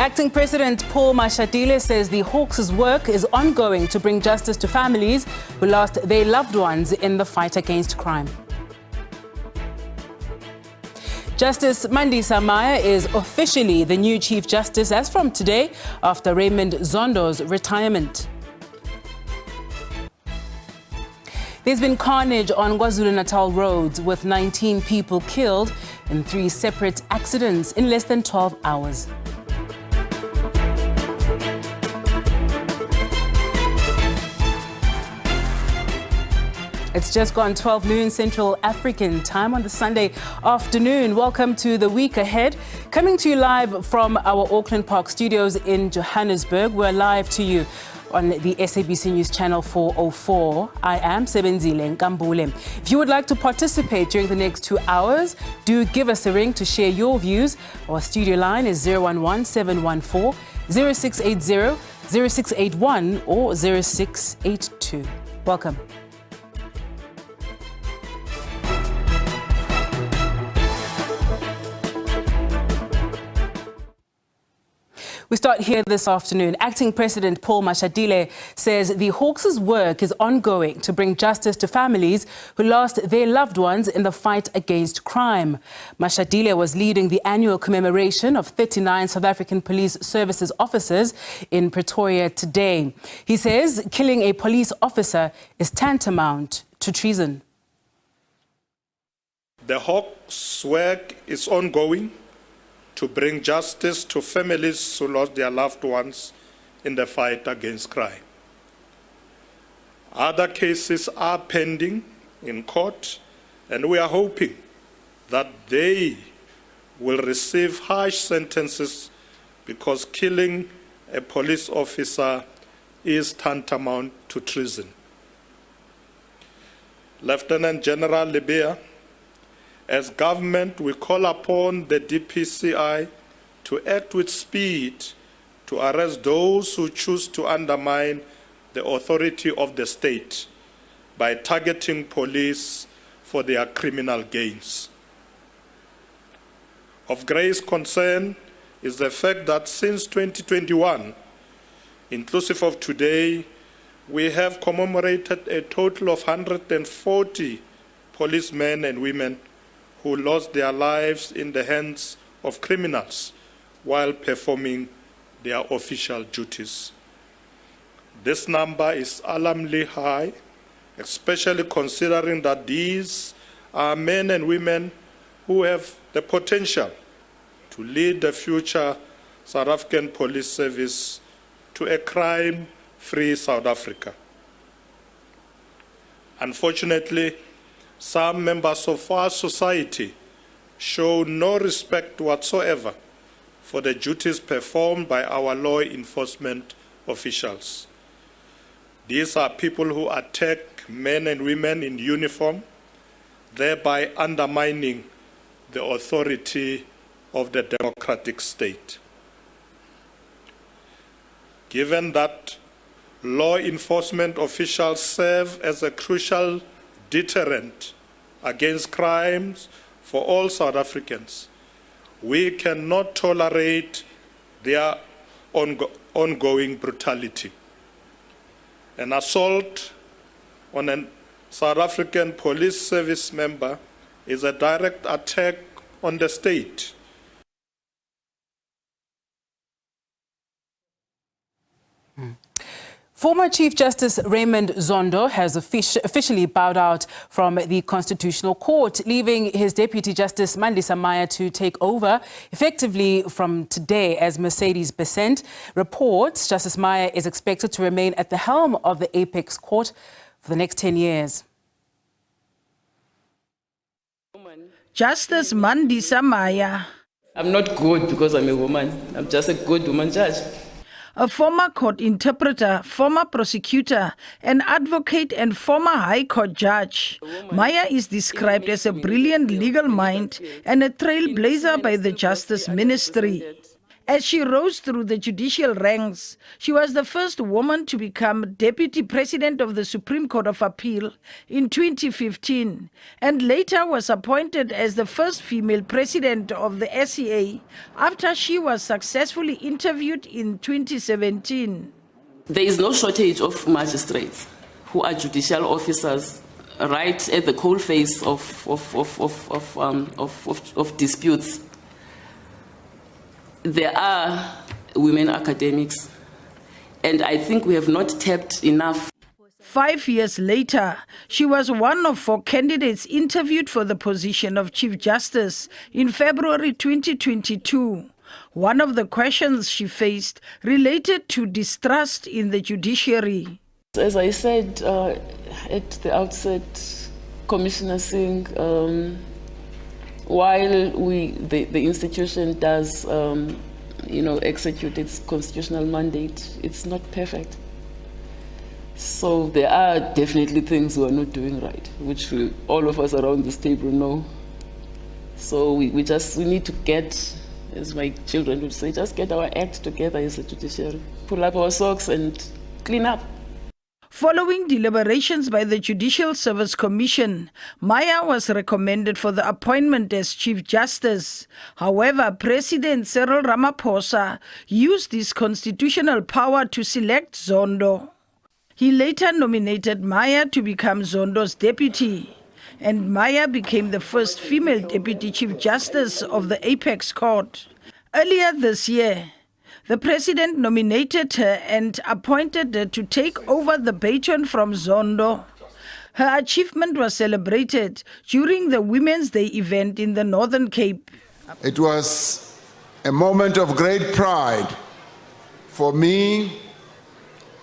Acting President Paul Mashad says the Hawks' work is ongoing to bring justice to families who lost their loved ones in the fight against crime. Justice Mandisa Maya is officially the new Chief Justice as from today after Raymond Zondo's retirement. There's been carnage on KwaZulu-Natal roads with 19 people killed in 3 separate accidents in less than 12 hours. It's just gone 12 noon Central African time on the Sunday afternoon. Welcome to the week ahead. Coming to you live from our Auckland Park studios in Johannesburg. We're live to you on the SABC News Channel 404. I am Sebenzile Nkambule. If you would like to participate during the next 2 hours, do give us a ring to share your views. Our studio line is 011-714-0680, 0681 or 0682. Welcome. We start here this afternoon. Acting President Paul Mashad says the Hawks' work is ongoing to bring justice to families who lost their loved ones in the fight against crime. Mashad was leading the annual commemoration of 39 South African Police Services officers in Pretoria today. He says killing a police officer is tantamount to treason. The Hawks' work is ongoing to bring justice to families who lost their loved ones in the fight against crime. Other cases are pending in court, and we are hoping that they will receive harsh sentences because killing a police officer is tantamount to treason. Lieutenant General Libya, as government, we call upon the DPCI to act with speed to arrest those who choose to undermine the authority of the state by targeting police for their criminal gains. Of great concern is the fact that since 2021, inclusive of today, we have commemorated a total of 140 policemen and women who lost their lives in the hands of criminals while performing their official duties. This number is alarmingly high, especially considering that these are men and women who have the potential to lead the future South African Police Service to a crime-free South Africa. Unfortunately, some members of our society show no respect whatsoever for the duties performed by our law enforcement officials. These are people who attack men and women in uniform, thereby undermining the authority of the democratic state. Given that law enforcement officials serve as a crucial deterrent against crimes for all South Africans, we cannot tolerate their ongoing brutality. An assault on a South African Police Service member is a direct attack on the state. Former Chief Justice Raymond Zondo has officially bowed out from the Constitutional Court, leaving his Deputy Justice Mandisa Maya to take over effectively from today. As Mercedes Besant reports, Justice Maya is expected to remain at the helm of the Apex Court for the next 10 years. Justice Mandisa Maya. I'm not good because I'm a woman. I'm just a good woman judge. A former court interpreter, former prosecutor, an advocate and former High Court judge, Maya is described as a brilliant legal mind and a trailblazer by the Justice Ministry. As she rose through the judicial ranks, she was the first woman to become Deputy President of the Supreme Court of Appeal in 2015 and later was appointed as the first female president of the SCA after she was successfully interviewed in 2017. There is no shortage of magistrates who are judicial officers right at the coalface of disputes. There are women academics, and I think we have not tapped enough. 5 years later, she was one of 4 candidates interviewed for the position of Chief Justice in February 2022. One of the questions she faced related to distrust in the judiciary. As I said at the outset, Commissioner Singh, while the institution does execute its constitutional mandate, it's not perfect. So there are definitely things we are not doing right, which all of us around this table know. So we need to get, as my children would say, just get our act together as a judiciary, pull up our socks and clean up. Following deliberations by the Judicial Service Commission, Maya was recommended for the appointment as Chief Justice. However, President Cyril Ramaphosa used his constitutional power to select Zondo. He later nominated Maya to become Zondo's deputy, and Maya became the first female Deputy Chief Justice of the Apex Court. Earlier this year, the president nominated her and appointed her to take over the baton from Zondo. Her achievement was celebrated during the Women's Day event in the Northern Cape. It was a moment of great pride for me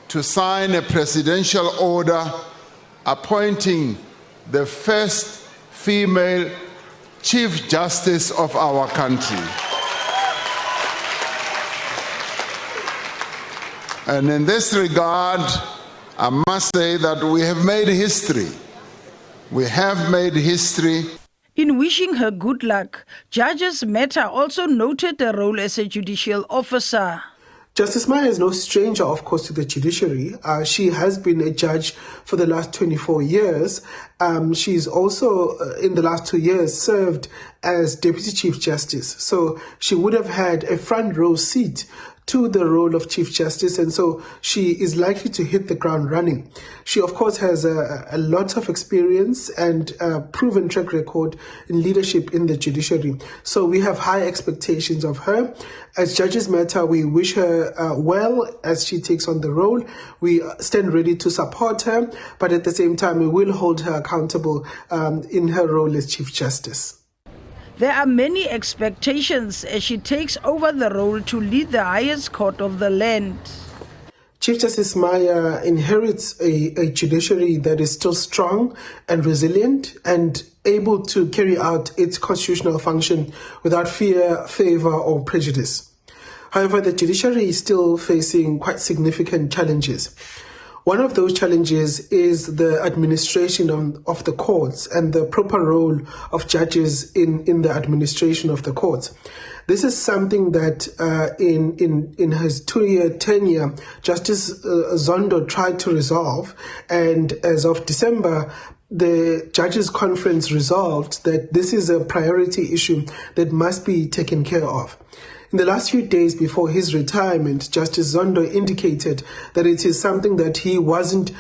to sign a presidential order appointing the first female Chief Justice of our country. And in this regard, I must say that we have made history. We have made history. In wishing her good luck, Judges Mehta also noted her role as a judicial officer. Justice Maya is no stranger, of course, to the judiciary. She has been a judge for the last 24 years. She's also, in the last 2 years, served as Deputy Chief Justice. So she would have had a front row seat to the role of Chief Justice, and so she is likely to hit the ground running. She, of course, has a lot of experience and a proven track record in leadership in the judiciary. So we have high expectations of her. As Judges Mehta, we wish her well as she takes on the role. We stand ready to support her, but at the same time, we will hold her accountable in her role as Chief Justice. There are many expectations as she takes over the role to lead the highest court of the land. Chief Justice Maya inherits a judiciary that is still strong and resilient and able to carry out its constitutional function without fear, favor, or prejudice. However, the judiciary is still facing quite significant challenges. One of those challenges is the administration of the courts and the proper role of judges in the administration of the courts. This is something that in his 2-year tenure, Justice Zondo tried to resolve, and as of December, the Judges' Conference resolved that this is a priority issue that must be taken care of. In the last few days before his retirement, Justice Zondo indicated that it is something that he wasn't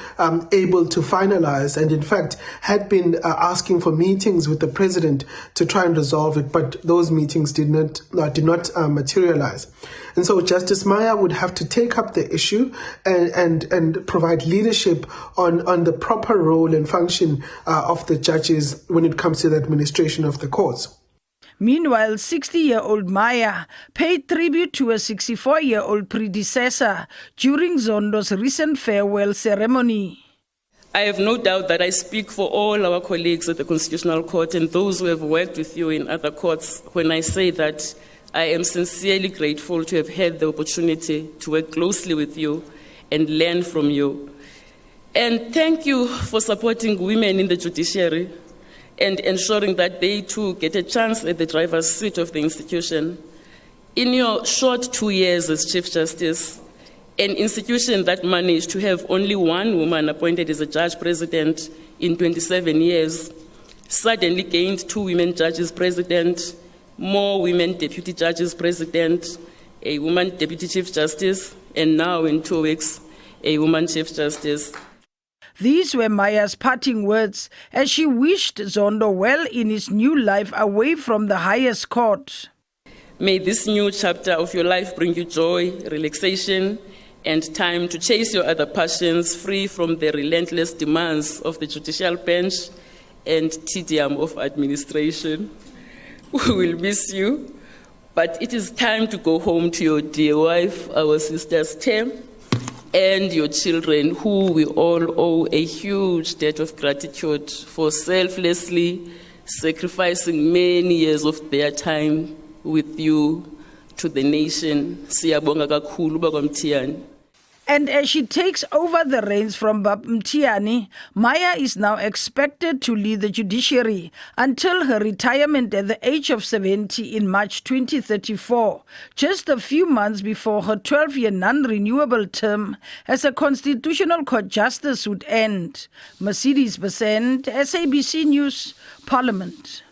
able to finalize, and in fact had been asking for meetings with the president to try and resolve it, but those meetings did not materialize. And so Justice Maya would have to take up the issue and provide leadership on the proper role and function of the judges when it comes to the administration of the courts. Meanwhile, 60-year-old Maya paid tribute to a 64-year-old predecessor during Zondo's recent farewell ceremony. I have no doubt that I speak for all our colleagues at the Constitutional Court and those who have worked with you in other courts when I say that I am sincerely grateful to have had the opportunity to work closely with you and learn from you. And thank you for supporting women in the judiciary and ensuring that they too get a chance at the driver's seat of the institution. In your short 2 years as Chief Justice, an institution that managed to have only one woman appointed as a judge president in 27 years suddenly gained 2 women judges president, more women deputy judges president, a woman deputy chief justice, and now in 2 weeks, a woman chief justice. These were Maya's parting words as she wished Zondo well in his new life away from the highest court. May this new chapter of your life bring you joy, relaxation, and time to chase your other passions free from the relentless demands of the judicial bench and tedium of administration. We will miss you, but it is time to go home to your dear wife, our sister Tem, and your children, who we all owe a huge debt of gratitude for selflessly sacrificing many years of their time with you to the nation. Siyabonga kakhulu bakwamthiyani. And as she takes over the reins from Bab Mtiani, Maya is now expected to lead the judiciary until her retirement at the age of 70 in March 2034, just a few months before her 12-year non-renewable term as a Constitutional Court Justice would end. Mercedes Besant, SABC News, Parliament.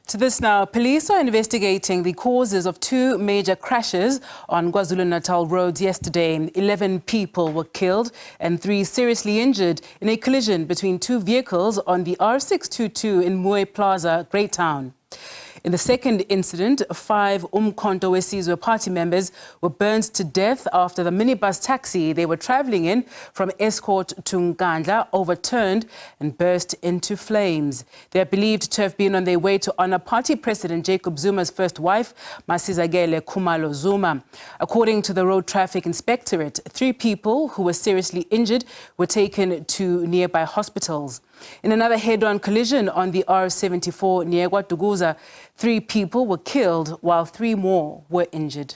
To this now, police are investigating the causes of 2 major crashes on KwaZulu-Natal roads yesterday. 11 people were killed and 3 seriously injured in a collision between 2 vehicles on the R622 in Muay Plaza, Greytown. In the second incident, 5 Umkhonto Wesizwe party members were burned to death after the minibus taxi they were travelling in from Escort to Nkandla overturned and burst into flames. They are believed to have been on their way to honour Party President Jacob Zuma's first wife, Masizakele Khumalo Zuma. According to the Road Traffic Inspectorate, 3 people who were seriously injured were taken to nearby hospitals. In another head-on collision on the R74 near KwaDukuza, 3 people were killed while 3 more were injured.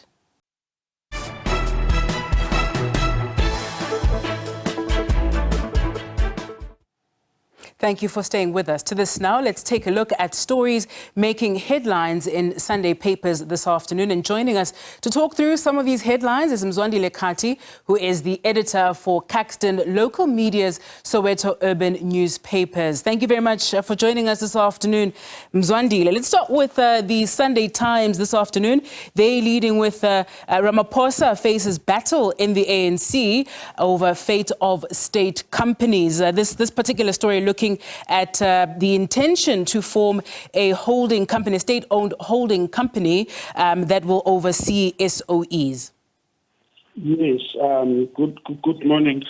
Thank you for staying with us. To this now, let's take a look at stories making headlines in Sunday papers this afternoon. And joining us to talk through some of these headlines is Mzwandile Kati, who is the editor for Caxton Local Media's Soweto Urban Newspapers. Thank you very much for joining us this afternoon, Mzwandile. Let's start with the Sunday Times this afternoon. They leading with Ramaphosa faces battle in the ANC over fate of state companies. This particular story looking at the intention to form a holding company, a state-owned holding company that will oversee SOEs. Yes, good morning.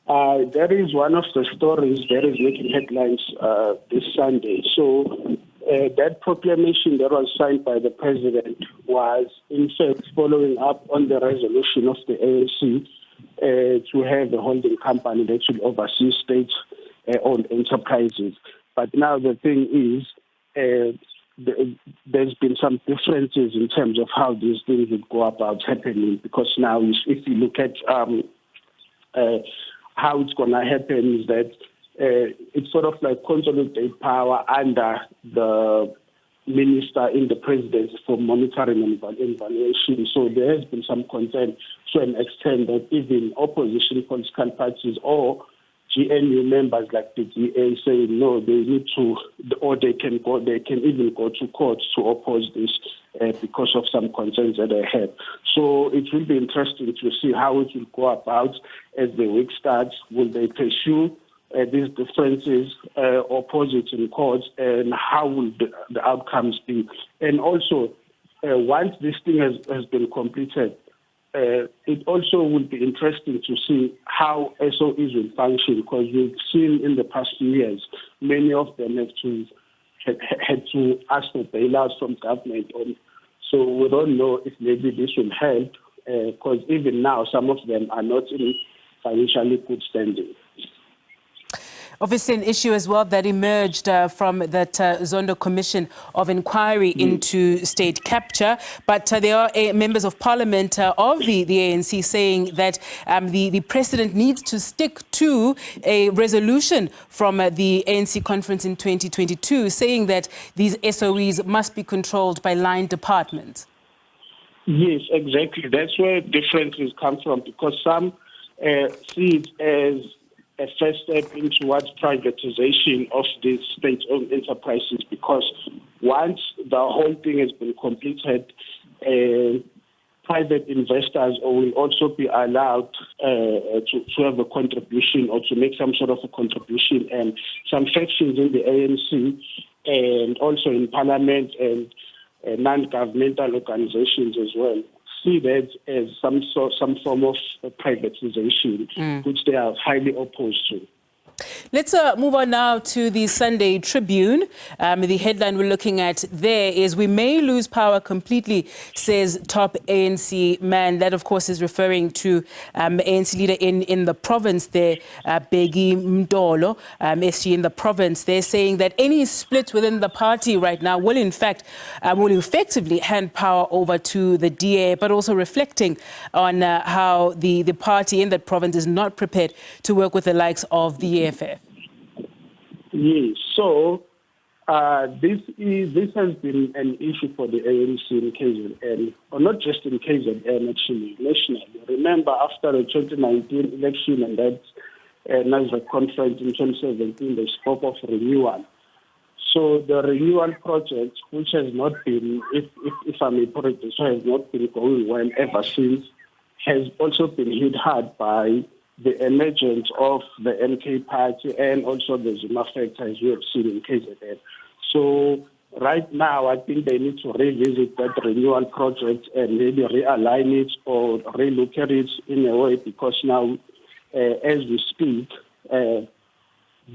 That is one of the stories that is making headlines this Sunday. So that proclamation that was signed by the president was, in fact, following up on the resolution of the ANC to have a holding company that should oversee state-owned enterprises. But now the thing is, there's been some differences in terms of how these things would go about happening, because now if you look at how it's going to happen is that it's sort of like consolidate power under the minister in the presidency for monitoring and evaluation. So there has been some concern to an extent that even opposition political parties or GNU members like the DA say no, they need to, or they can even go to court to oppose this because of some concerns that they have. So it will be interesting to see how it will go about as the week starts. Will they pursue these differences, oppose it in court, and how will the outcomes be? And also, once this thing has been completed, it also will be interesting to see how SOEs will function, because we've seen in the past few years, many of them had to ask for bailouts from government. So we don't know if maybe this will help, because even now, some of them are not in financially good standing. Obviously, an issue as well that emerged from that Zondo Commission of Inquiry into state capture. But there are members of parliament of the ANC saying that the president needs to stick to a resolution from the ANC conference in 2022, saying that these SOEs must be controlled by line departments. Yes, exactly. That's where differences come from, because some see it as a first step in towards privatization of these state-owned enterprises, because once the whole thing has been completed, private investors will also be allowed to have a contribution or to make some sort of a contribution. And some factions in the ANC and also in Parliament and non-governmental organizations as well see that as some form of privatization, which they are highly opposed to. Let's move on now to the Sunday Tribune. The headline we're looking at there is "We may lose power completely," says top ANC man. That, of course, is referring to ANC leader in the province there, Bheki Mtolo, SG in the province. They're saying that any split within the party right now will, in fact, will effectively hand power over to the DA, but also reflecting on how the party in that province is not prepared to work with the likes of the EFF. Yes, so this has been an issue for the ANC in KZN, or not just in KZN, actually, nationally. Remember, after the 2019 election and that NASDAQ conference in 2017, they spoke of renewal. So the renewal project, which has not been, if I may put it this way, has not been going well ever since, has also been hit hard by the emergence of the MK party and also the Zuma factor, as we have seen in KZN. So right now, I think they need to revisit that renewal project and maybe realign it or relook at it in a way, because now, as we speak,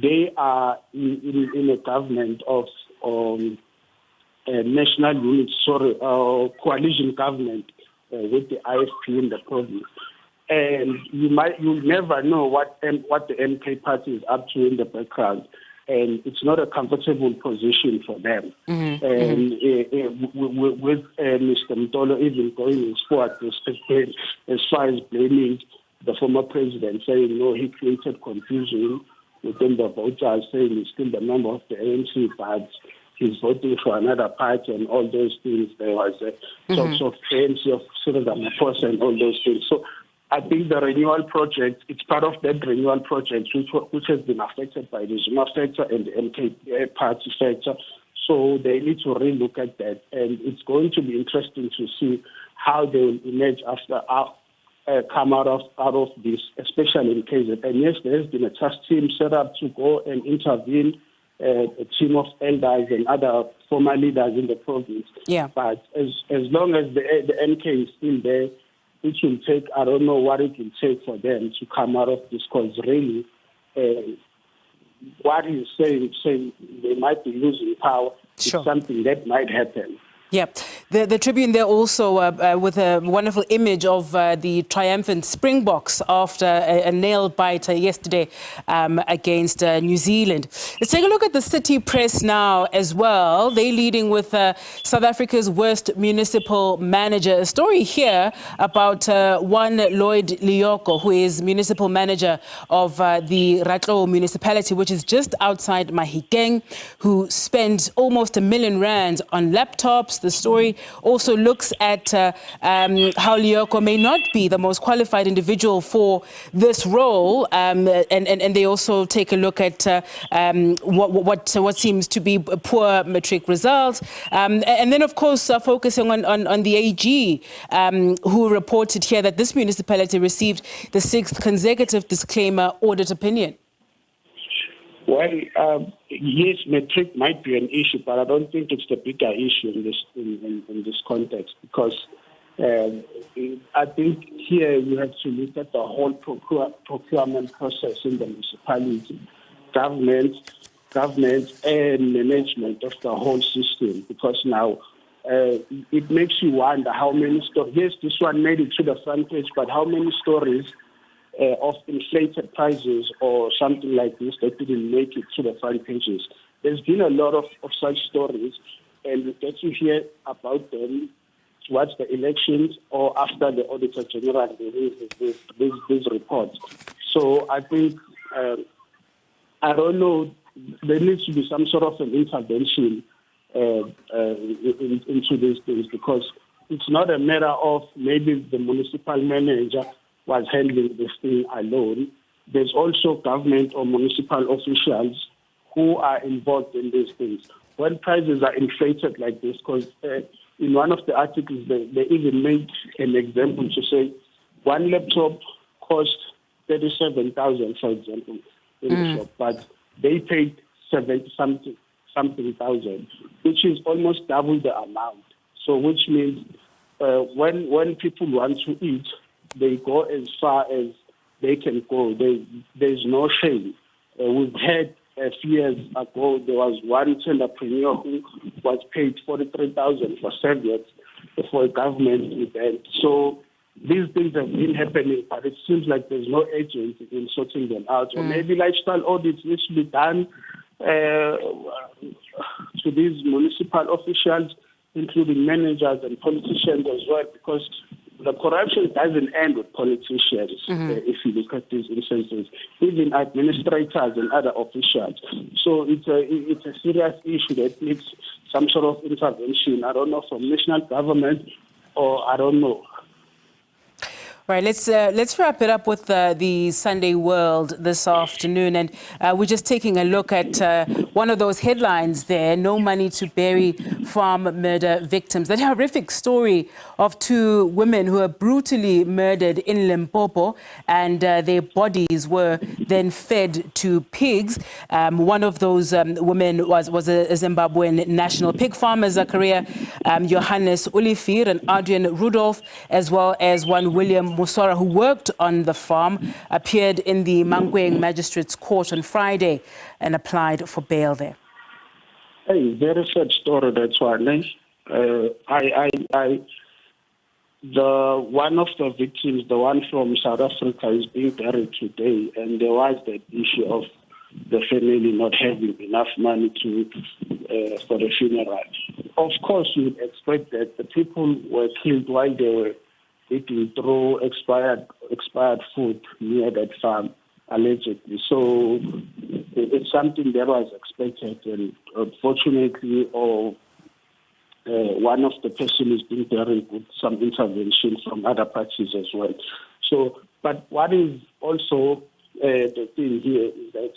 they are in a government of national unit, coalition government with the IFP in the province. And you'll never know what the MK party is up to in the background, and it's not a comfortable position for them. And with Mr. Mtolo even going as far as blaming the former president, saying no, he created confusion within the voters, saying he's still the member of the ANC, but he's voting for another party and all those things. There was a sort of ANC of Cyril Ramaphosa and all those things. So I think the renewal project, it's part of that renewal project, which has been affected by the Zuma factor and the MK party factor. So they need to relook at that. And it's going to be interesting to see how they will emerge after come out of this, especially in KZN. And yes, there has been a task team set up to go and intervene, a team of elders and other former leaders in the province. Yeah. But as long as the MK is still there, it will take, I don't know what it will take for them to come out of this, because really what he's saying they might be losing power. Sure. It's something that might happen. Yeah. The Tribune there also with a wonderful image of the triumphant Springboks after a nail biter yesterday against New Zealand. Let's take a look at the City Press now as well. They're leading with South Africa's worst municipal manager. A story here about one Lloyd Lioko, who is municipal manager of the Ratlo municipality, which is just outside Mahikeng, who spent almost R1 million on laptops. The story also looks at how Lioko may not be the most qualified individual for this role, and they also take a look at what seems to be poor matric results, and then of course focusing on the AG, who reported here that this municipality received the 6th consecutive disclaimer audit opinion. Well, yes, metric might be an issue, but I don't think it's the bigger issue in this context, because I think here you have to look at the whole procurement process in the municipality, government and management of the whole system, because now it makes you wonder how many stories. Yes, this one made it to the front page, but how many stories of inflated prices or something like this that didn't make it to the front pages? There's been a lot of such stories, and we get to hear about them towards the elections or after the Auditor General releases these reports. So I think, I don't know, there needs to be some sort of an intervention into these things, because it's not a matter of maybe the municipal manager was handling this thing alone. There's also government or municipal officials who are involved in these things. When prices are inflated like this, because in one of the articles, they even made an example to say one laptop cost 37,000, for example, in the shop, but they paid 70-something thousand, which is almost double the amount. So which means when people want to eat, they go as far as they can go. There's no shame. We've had a few years ago, there was one entrepreneur who was paid 43,000 for serviettes for a government event. So these things have been happening, but it seems like there's no agency in sorting them out. Or maybe lifestyle audits need to be done to these municipal officials, including managers and politicians as well, because the corruption doesn't end with politicians, if you look at these instances, even administrators and other officials. So it's a serious issue that needs some sort of intervention. I don't know, from national government, or I don't know. Right, let's wrap it up with the Sunday World this afternoon, and we're just taking a look at one of those headlines there: no money to bury farm murder victims. That horrific story of two women who were brutally murdered in Limpopo, and their bodies were then fed to pigs. One of those women was a Zimbabwean national pig farmer, Zakaria Johannes Olifir and Adrian Rudolph, as well as one William Musora, who worked on the farm, appeared in the Mankweng Magistrates Court on Friday and applied for bail there. Hey, very sad story, that's one. One of the victims, the one from South Africa, is being buried today, and there was that issue of the family not having enough money for the funeral. Of course, you would expect that the people were killed while they were eating through expired food near that farm, allegedly. So it's something that was expected, and unfortunately, one of the persons is being buried with some intervention from other parties as well. So, but what is also the thing here is that,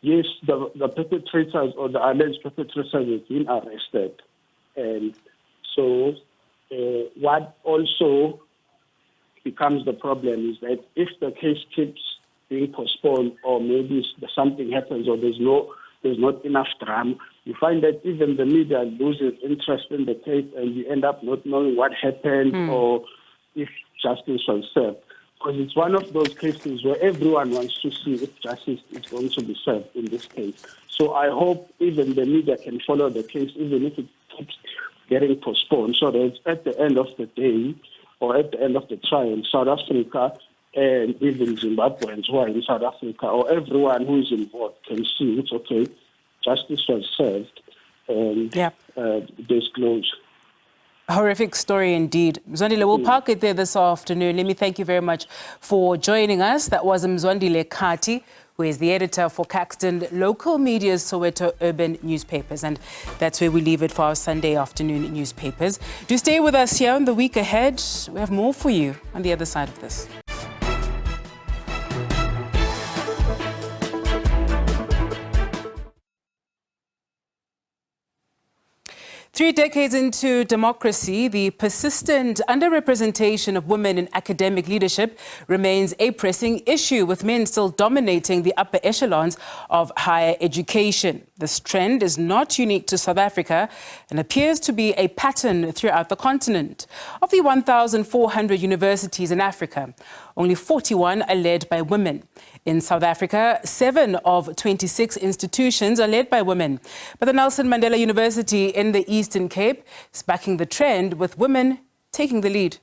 yes, the perpetrators or the alleged perpetrators have been arrested, and so what also becomes the problem is that if the case keeps being postponed, or maybe something happens, or there's not enough drama, you find that even the media loses interest in the case, and you end up not knowing what happened or if justice was served. Because it's one of those cases where everyone wants to see if justice is going to be served in this case. So I hope even the media can follow the case, even if it keeps getting postponed, so that at the end of the day, or at the end of the trial, South Africa and even Zimbabweans who are in South Africa, or everyone who is involved, can see it's okay, justice was served, and there's closure. Horrific story indeed. Mzwandile, we'll park it there this afternoon. Let me thank you very much for joining us. That was Mzwandile Kati, who is the editor for Caxton Local Media's Soweto Urban Newspapers. And that's where we leave it for our Sunday afternoon newspapers. Do stay with us here on The Week Ahead. We have more for you on the other side of this. 3 decades into democracy, the persistent underrepresentation of women in academic leadership remains a pressing issue, with men still dominating the upper echelons of higher education. This trend is not unique to South Africa and appears to be a pattern throughout the continent. Of the 1,400 universities in Africa, only 41 are led by women. In South Africa, 7 of 26 institutions are led by women. But the Nelson Mandela University in the Eastern Cape is backing the trend, with women taking the lead.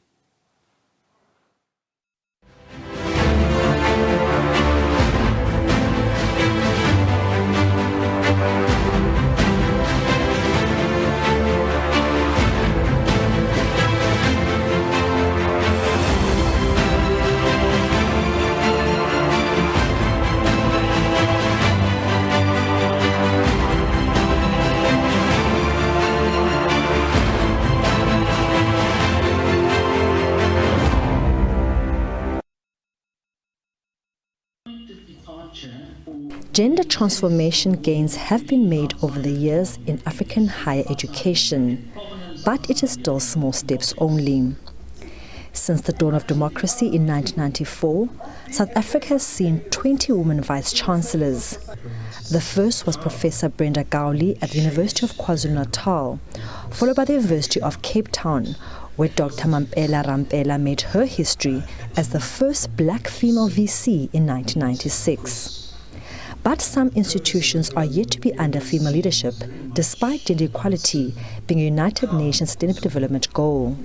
Gender transformation gains have been made over the years in African higher education, but it is still small steps only. Since the dawn of democracy in 1994, South Africa has seen 20 women vice-chancellors. The first was Professor Brenda Gowley at the University of KwaZulu-Natal, followed by the University of Cape Town, where Dr. Mampela Rampela made her history as the first black female VC in 1996. But some institutions are yet to be under female leadership, despite gender equality being a United Nations Sustainable Development Goal.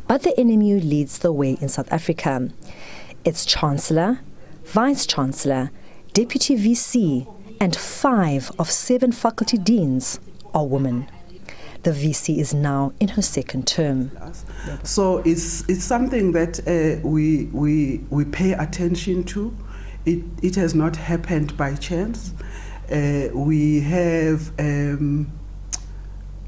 But the NMU leads the way in South Africa. Its Chancellor, Vice-Chancellor, Deputy VC, and 5 of 7 faculty deans are women. The VC is now in her second term. So it's something that we pay attention to. It has not happened by chance. We have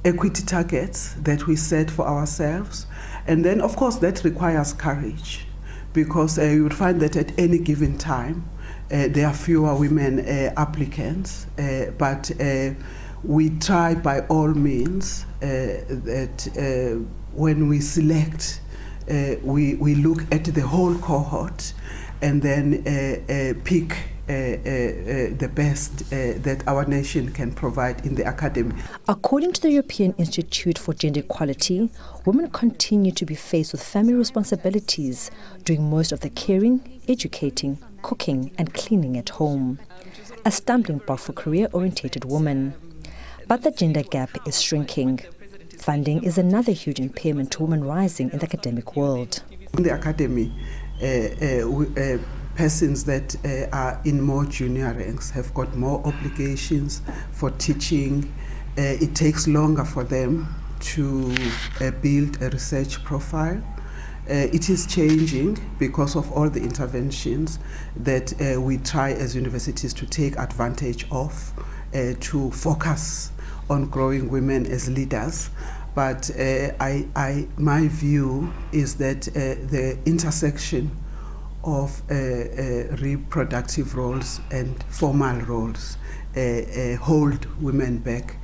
equity targets that we set for ourselves. And then, of course, that requires courage, because you would find that at any given time, there are fewer women applicants, but we try by all means that when we select, we look at the whole cohort and then pick the best that our nation can provide in the academy. According to the European Institute for Gender Equality, women continue to be faced with family responsibilities, doing most of the caring, educating, cooking and cleaning at home. A stumbling block for career-orientated women. But the gender gap is shrinking. Funding is another huge impairment to women rising in the academic world. In the academy, persons that are in more junior ranks have got more obligations for teaching. It takes longer for them to build a research profile. It is changing because of all the interventions that we try as universities to take advantage of to focus on growing women as leaders. But my view is that the intersection of reproductive roles and formal roles hold women back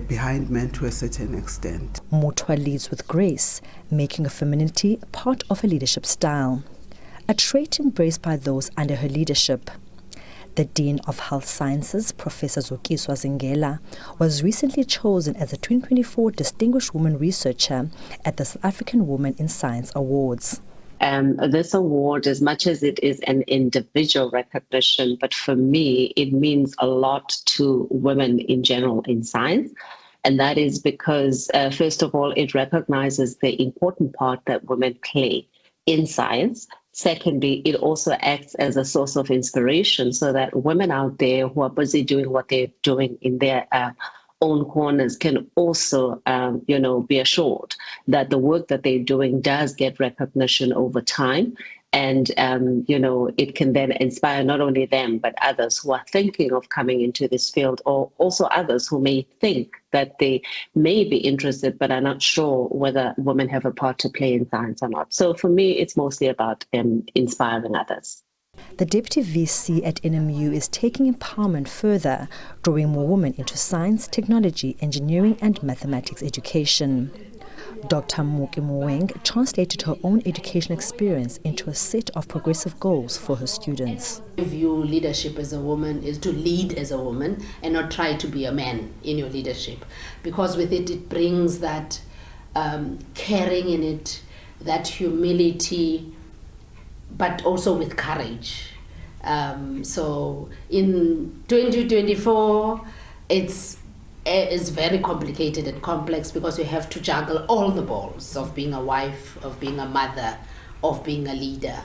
behind men to a certain extent. Motwa leads with grace, making of femininity part of her leadership style, a trait embraced by those under her leadership. The Dean of Health Sciences, Professor Zukiswa Zingela, was recently chosen as a 2024 Distinguished Woman Researcher at the South African Women in Science Awards. This award, as much as it is an individual recognition, but for me, it means a lot to women in general in science. And that is because, first of all, it recognizes the important part that women play in science. Secondly, it also acts as a source of inspiration so that women out there who are busy doing what they're doing in their own corners can also, be assured that the work that they're doing does get recognition over time. And, it can then inspire not only them, but others who are thinking of coming into this field, or also others who may think that they may be interested, but are not sure whether women have a part to play in science or not. So for me, it's mostly about inspiring others. The Deputy VC at NMU is taking empowerment further, drawing more women into science, technology, engineering and mathematics education. Dr. Muki Muweng translated her own education experience into a set of progressive goals for her students. I view leadership as a woman is to lead as a woman and not try to be a man in your leadership, because with it brings that caring in it, that humility, but also with courage. So in 2024, it's very complicated and complex because you have to juggle all the balls of being a wife, of being a mother, of being a leader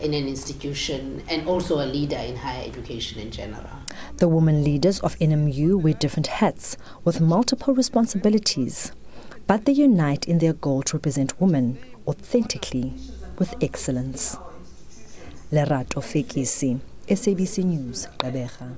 in an institution, and also a leader in higher education in general. The women leaders of NMU wear different hats with multiple responsibilities, but they unite in their goal to represent women authentically with excellence. Lerato Fekisi, SABC News, Gqeberha.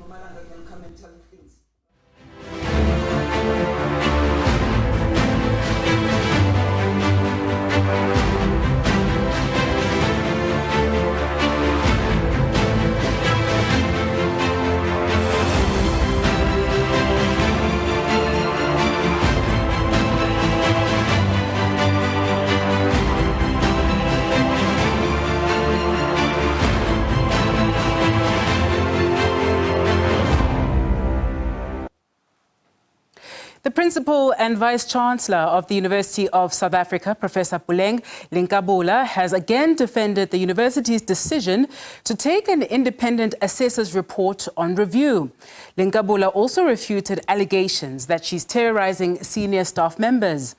Principal and Vice-Chancellor of the University of South Africa, Professor Puleng Linkabula, has again defended the university's decision to take an independent assessor's report on review. Linkabula also refuted allegations that she's terrorizing senior staff members.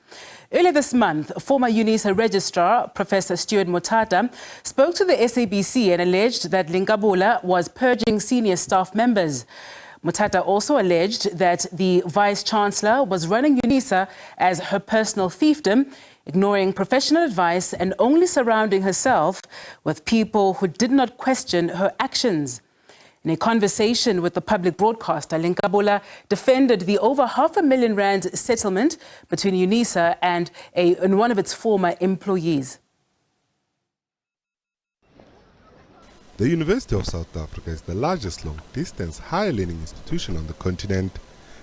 Earlier this month, former UNISA Registrar, Professor Stuart Motata, spoke to the SABC and alleged that Linkabula was purging senior staff members. Motata also alleged that the Vice-Chancellor was running UNISA as her personal fiefdom, ignoring professional advice and only surrounding herself with people who did not question her actions. In a conversation with the public broadcaster, Linkabula defended the over R500,000 settlement between UNISA and one of its former employees. The University of South Africa is the largest long-distance higher learning institution on the continent.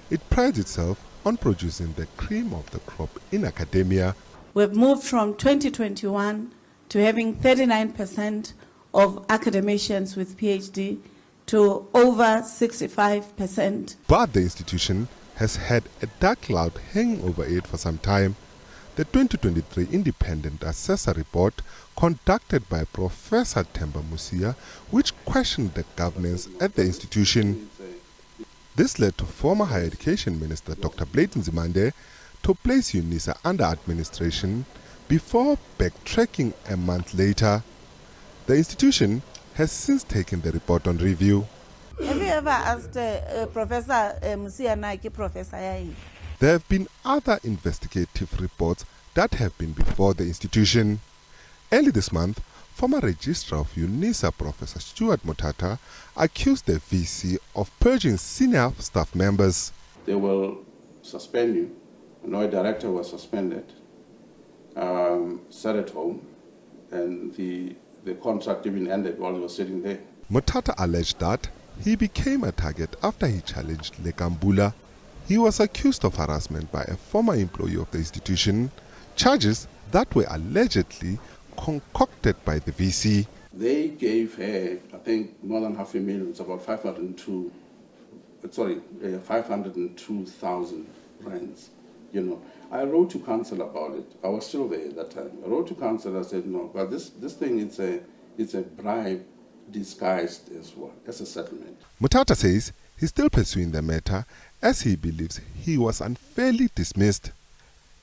It prides itself on producing the cream of the crop in academia. We've moved from 2021 to having 39% of academicians with PhD to over 65%. But the institution has had a dark cloud hanging over it for some time. The 2023 Independent Assessor Report conducted by Professor Themba Musia, which questioned the governance at the institution. This led to former Higher Education Minister Dr. Blade Nzimande to place UNISA under administration before backtracking a month later. The institution has since taken the report on review. Have you ever asked Professor Musia Nike, Professor Yai? There have been other investigative reports that have been before the institution. Early this month, former Registrar of UNISA Professor Stuart Motata accused the VC of purging senior staff members. They will suspend you. No director was suspended, sat at home, and the contract even ended while he was sitting there. Motata alleged that he became a target after he challenged Linkabula. He was accused of harassment by a former employee of the institution, charges that were allegedly concocted by the VC. They gave her, I think, more than $500,000, it's about 502,000 rands. You know, I wrote to council about it. I was still there at that time. I wrote to council. I said, no, but this thing, it's a bribe disguised as a settlement. Motata says he's still pursuing the matter as he believes he was unfairly dismissed.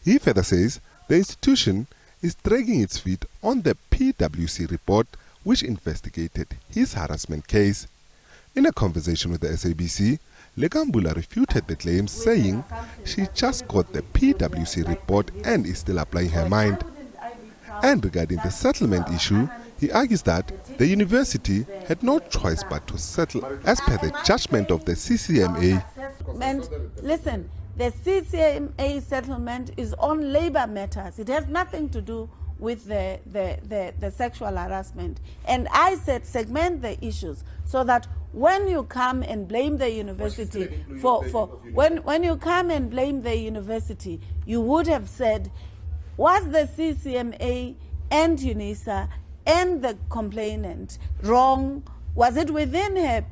He further says the institution is dragging its feet on the PwC report which investigated his harassment case. In a conversation with the SABC, Linkabula refuted the claims, saying she just got the PwC report and is still applying her mind. And regarding the settlement issue, he argues that the university had no choice but to settle as per the judgment of the CCMA. And listen, the CCMA settlement is on labor matters. It has nothing to do with the sexual harassment. And I said segment the issues so that when you come and blame the university when you come and blame the university, you would have said, was the CCMA and UNISA and the complainant wrong? Was it within her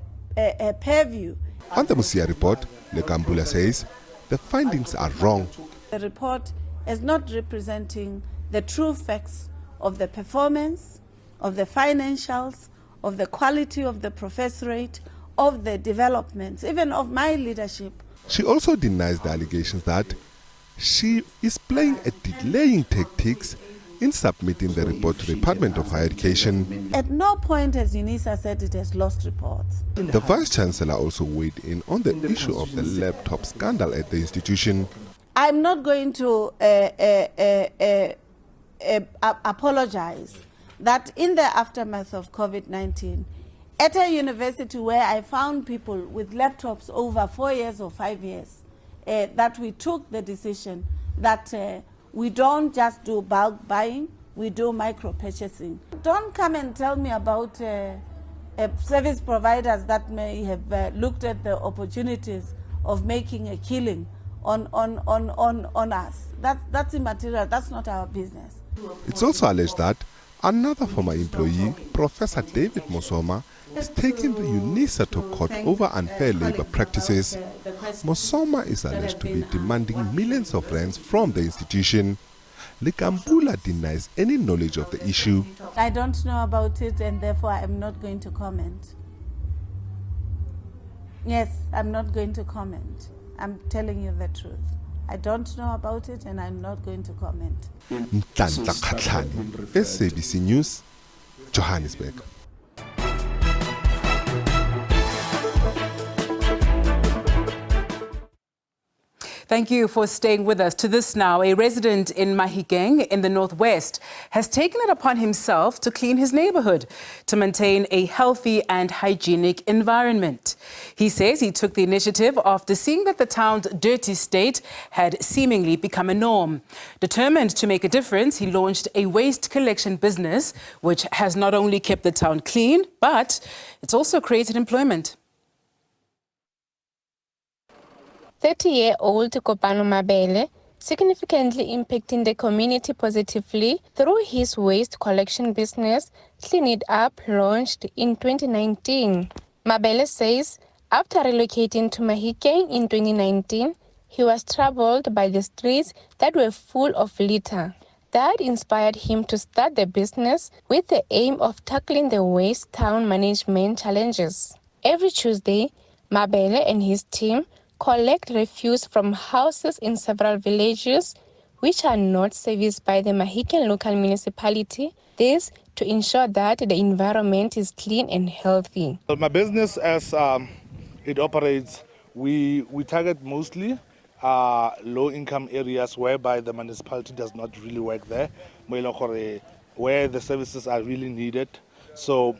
purview? On the Musia report, Linkabula says the findings are wrong. The report is not representing the true facts of the performance, of the financials, of the quality of the professorate, of the developments, even of my leadership. She also denies the allegations that she is playing a delaying tactics in submitting the report to the Department of Higher Education. At no point has UNISA said it has lost reports. The Vice-Chancellor also weighed in on the issue of the laptop scandal at the institution. I'm not going to apologize that in the aftermath of COVID-19, at a university where I found people with laptops over 4 years or 5 years, that we took the decision that we don't just do bulk buying, we do micro purchasing. Don't come and tell me about service providers that may have looked at the opportunities of making a killing on us. That's immaterial. That's not our business. It's also alleged that Another former employee, Professor David Mosoma, is taking the UNISA to court over unfair labor practices. Mosoma is alleged to be demanding millions of rands from the institution. Likambula denies any knowledge of the issue. I don't know about it, and therefore I'm not going to comment. Yes, I'm not going to comment. I'm telling you the truth. I don't know about it, and I'm not going to comment. Mtantla Katlani, SABC News, Johannesburg. Thank you for staying with us. To this now, a resident in Mahikeng in the northwest has taken it upon himself to clean his neighborhood to maintain a healthy and hygienic environment. He says he took the initiative after seeing that the town's dirty state had seemingly become a norm. Determined to make a difference, he launched a waste collection business, which has not only kept the town clean, but it's also created employment. 30-year-old Kopano Mabele significantly impacting the community positively through his waste collection business, Clean It Up, launched in 2019. Mabele says after relocating to Mahikeng in 2019, he was troubled by the streets that were full of litter. That inspired him to start the business with the aim of tackling the waste town management challenges. Every Tuesday, Mabele and his team collect refuse from houses in several villages which are not serviced by the Mahikeng local municipality, this to ensure that the environment is clean and healthy. My business, as it operates, we target mostly low-income areas whereby the municipality does not really work there, where the services are really needed. So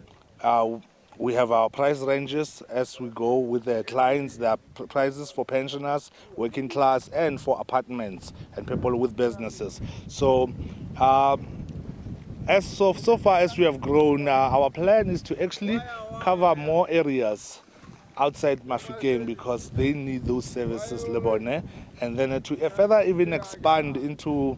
we have our price ranges as we go with the clients. There are prices for pensioners, working class, and for apartments and people with businesses. So so far as we have grown, our plan is to actually cover more areas outside Mahikeng because they need those services, and then to further even expand into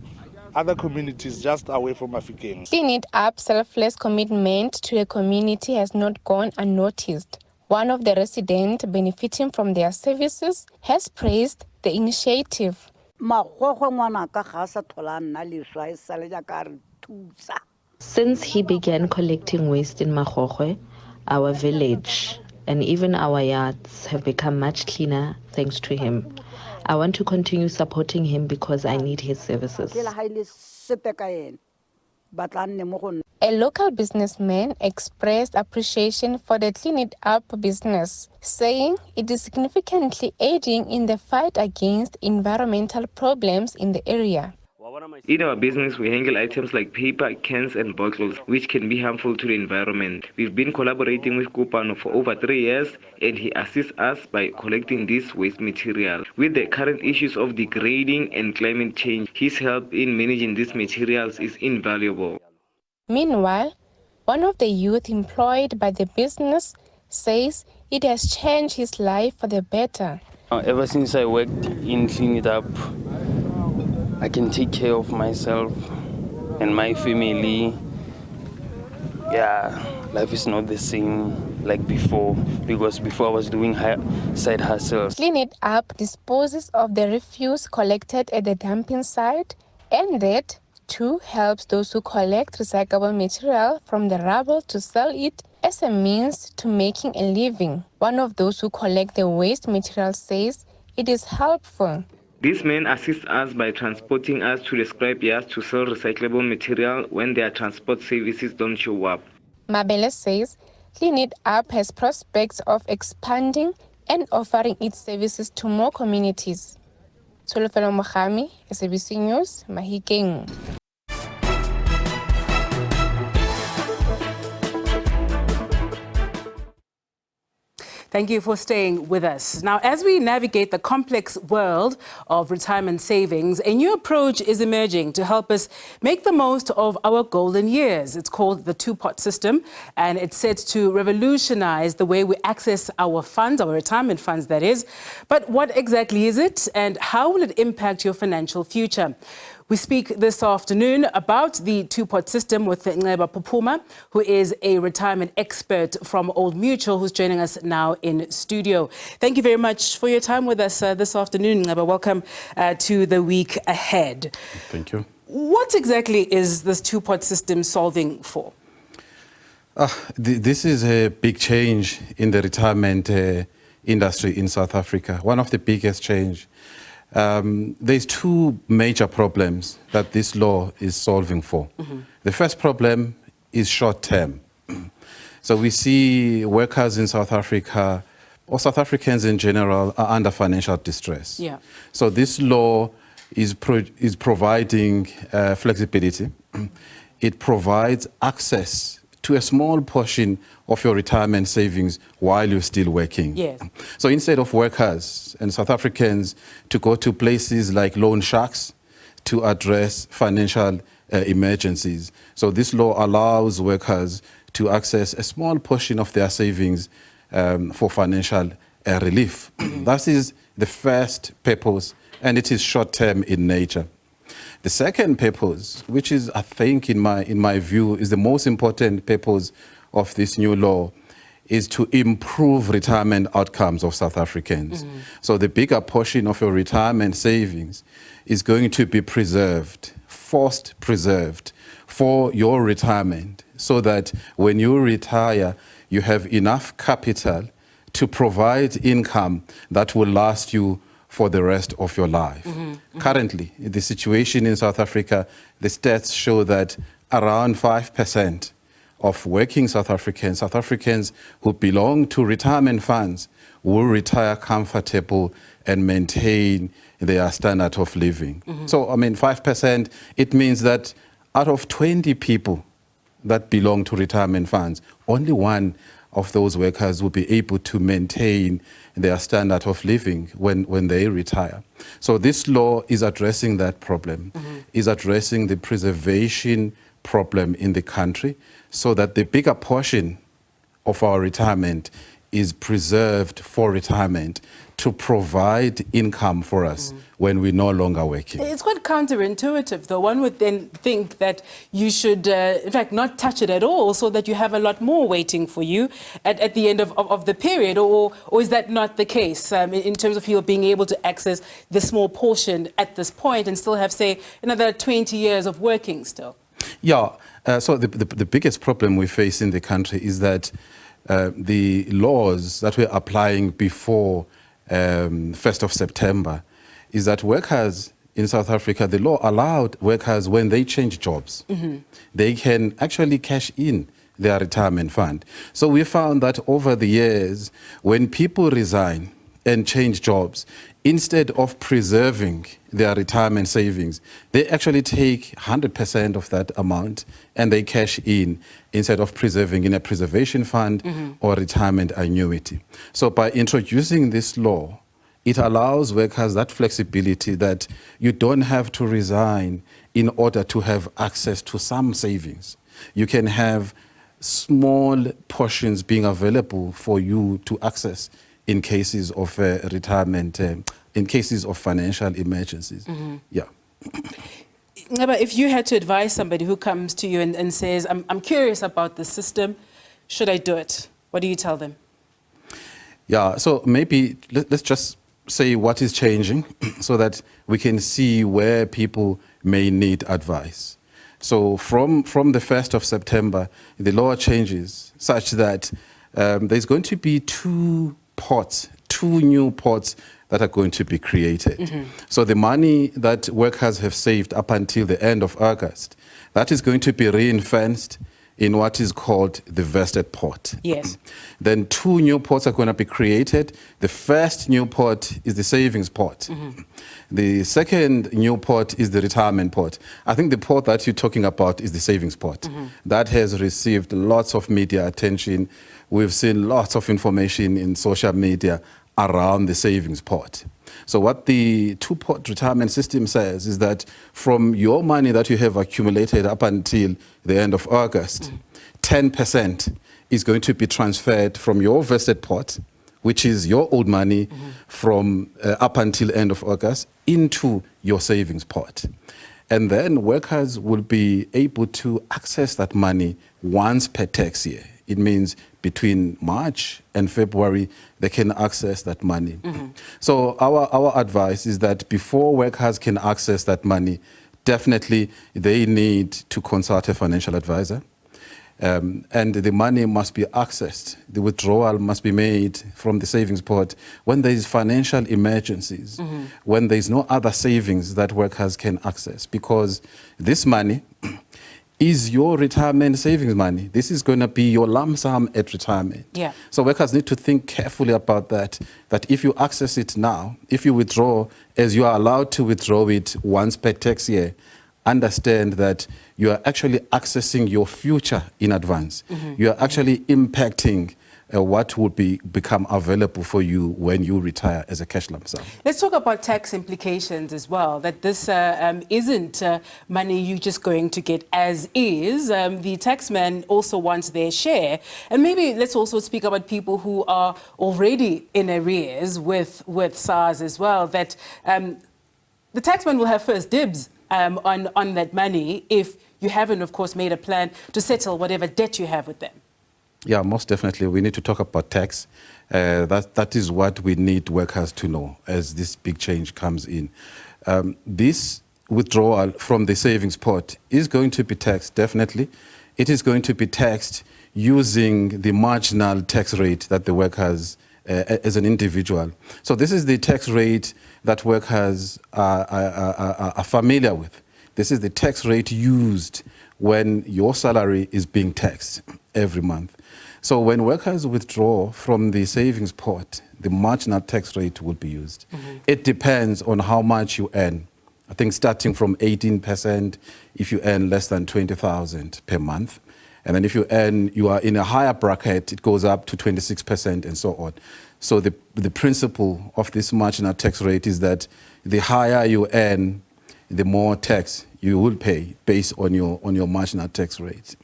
other communities just away from Mahikeng. Clean It Up selfless commitment to the community has not gone unnoticed. One of the residents benefiting from their services has praised the initiative. Since he began collecting waste in Makgokgwe, our village and even our yards have become much cleaner thanks to him. I want to continue supporting him because I need his services. A local businessman expressed appreciation for the Clean It Up business, saying it is significantly aiding in the fight against environmental problems in the area. In our business, we handle items like paper, cans and bottles, which can be harmful to the environment. We've been collaborating with Kopano for over 3 years, and he assists us by collecting this waste material. With the current issues of degrading and climate change, his help in managing these materials is invaluable. Meanwhile, one of the youth employed by the business says it has changed his life for the better. Ever since I worked in Clean It Up, I can take care of myself and my family. Yeah, life is not the same like before, because before I was doing side hustles. Clean It Up disposes of the refuse collected at the dumping site, and that too helps those who collect recyclable material from the rubble to sell it as a means to making a living. One of those who collect the waste material says it is helpful. This man assists us by transporting us to the scrap yards to sell recyclable material when their transport services don't show up. Mabele says Clean It Up has prospects of expanding and offering its services to more communities. Solofelo Mohami, SABC News, Mahikeng. Thank you for staying with us. Now, as we navigate the complex world of retirement savings, a new approach is emerging to help us make the most of our golden years. It's called the Twoot System, and it's set to revolutionize the way we access our funds, our retirement funds, that is. But what exactly is it, and how will it impact your financial future? We speak this afternoon about the two-pot system with Nceba Pupuma, who is a retirement expert from Old Mutual, who's joining us now in studio. Thank you very much for your time with us this afternoon, Nceba. Welcome to the week ahead. Thank you. What exactly is this two-pot system solving for? This is a big change in the retirement industry in South Africa, one of the biggest change. There's two major problems that this law is solving for. The first problem is short-term. So we see workers in South Africa, or South Africans in general, are under financial distress. Yeah. So this law is providing flexibility. It provides access to a small portion of your retirement savings while you're still working. Yes. So instead of workers and South Africans to go to places like loan sharks to address financial emergencies, so this law allows workers to access a small portion of their savings for financial relief. That is the first purpose, and it is short-term in nature. The second purpose, which is, I think, in my view, is the most important purpose of this new law, is to improve retirement outcomes of South Africans. So the bigger portion of your retirement savings is going to be preserved, forced preserved for your retirement, so that when you retire, you have enough capital to provide income that will last you for the rest of your life. Currently, the situation in South Africa, the stats show that around 5% of working South Africans who belong to retirement funds will retire comfortable and maintain their standard of living. So, 5%, it means that out of 20 people that belong to retirement funds, only one of those workers will be able to maintain their standard of living when they retire. So this law is addressing that problem, is addressing the preservation problem in the country, so that the bigger portion of our retirement is preserved for retirement to provide income for us when we're no longer working. It's quite counterintuitive, though. One would then think that you should, in fact, not touch it at all, so that you have a lot more waiting for you at the end of the period, or is that not the case in terms of you being able to access the small portion at this point and still have, say, another 20 years of working still? Yeah, so the biggest problem we face in the country is that the laws that we're applying before 1st of September is that workers in South Africa, the law allowed workers, when they change jobs, they can actually cash in their retirement fund. So we found that over the years, when people resign and change jobs, instead of preserving their retirement savings, they actually take 100% of that amount and they cash in instead of preserving in a preservation fund or retirement annuity. So by introducing this law, it allows workers that flexibility that you don't have to resign in order to have access to some savings. You can have small portions being available for you to access in cases of retirement, in cases of financial emergencies. Yeah. But if you had to advise somebody who comes to you and says, I'm curious about the system, should I do it? What do you tell them? Yeah, so maybe let's just say what is changing so that we can see where people may need advice. So from the 1st of September, the law changes such that there's going to be two new pots that are going to be created. So the money that workers have saved up until the end of August, that is going to be ring-fenced in what is called the vested pot. Yes. Then two new pots are going to be created. The first new pot is the savings pot. The second new pot is the retirement pot. I think the pot that you're talking about is the savings pot. That has received lots of media attention. We've seen lots of information in social media around the savings pot. So what the two-pot retirement system says is that from your money that you have accumulated up until the end of August, 10% is going to be transferred from your vested pot, which is your old money from up until end of August, into your savings pot. And then workers will be able to access that money once per tax year. It means between March and February, they can access that money. So our advice is that before workers can access that money, definitely they need to consult a financial advisor. And the money must be accessed. The withdrawal must be made from the savings pot when there is financial emergencies, when there is no other savings that workers can access, because this money is your retirement savings money. This is going to be your lump sum at retirement. Yeah. So workers need to think carefully about that if you access it now, if you withdraw, as you are allowed to withdraw it once per tax year, understand that you are actually accessing your future in advance. You are actually impacting what will become available for you when you retire as a cash lump sum. Let's talk about tax implications as well, that this isn't money you're just going to get as is. The taxman also wants their share. And maybe let's also speak about people who are already in arrears with SARS as well, that the taxman will have first dibs on that money if you haven't, of course, made a plan to settle whatever debt you have with them. Yeah, most definitely. We need to talk about tax. That is what we need workers to know as this big change comes in. This withdrawal from the savings pot is going to be taxed, definitely. It is going to be taxed using the marginal tax rate that the workers as an individual. So this is the tax rate that workers are familiar with. This is the tax rate used when your salary is being taxed every month. So when workers withdraw from the savings pot, the marginal tax rate will be used. It depends on how much you earn. I think starting from 18% if you earn less than 20,000 per month. And then if you are in a higher bracket, it goes up to 26% and so on. So the principle of this marginal tax rate is that the higher you earn, the more tax you will pay based on your marginal tax rate.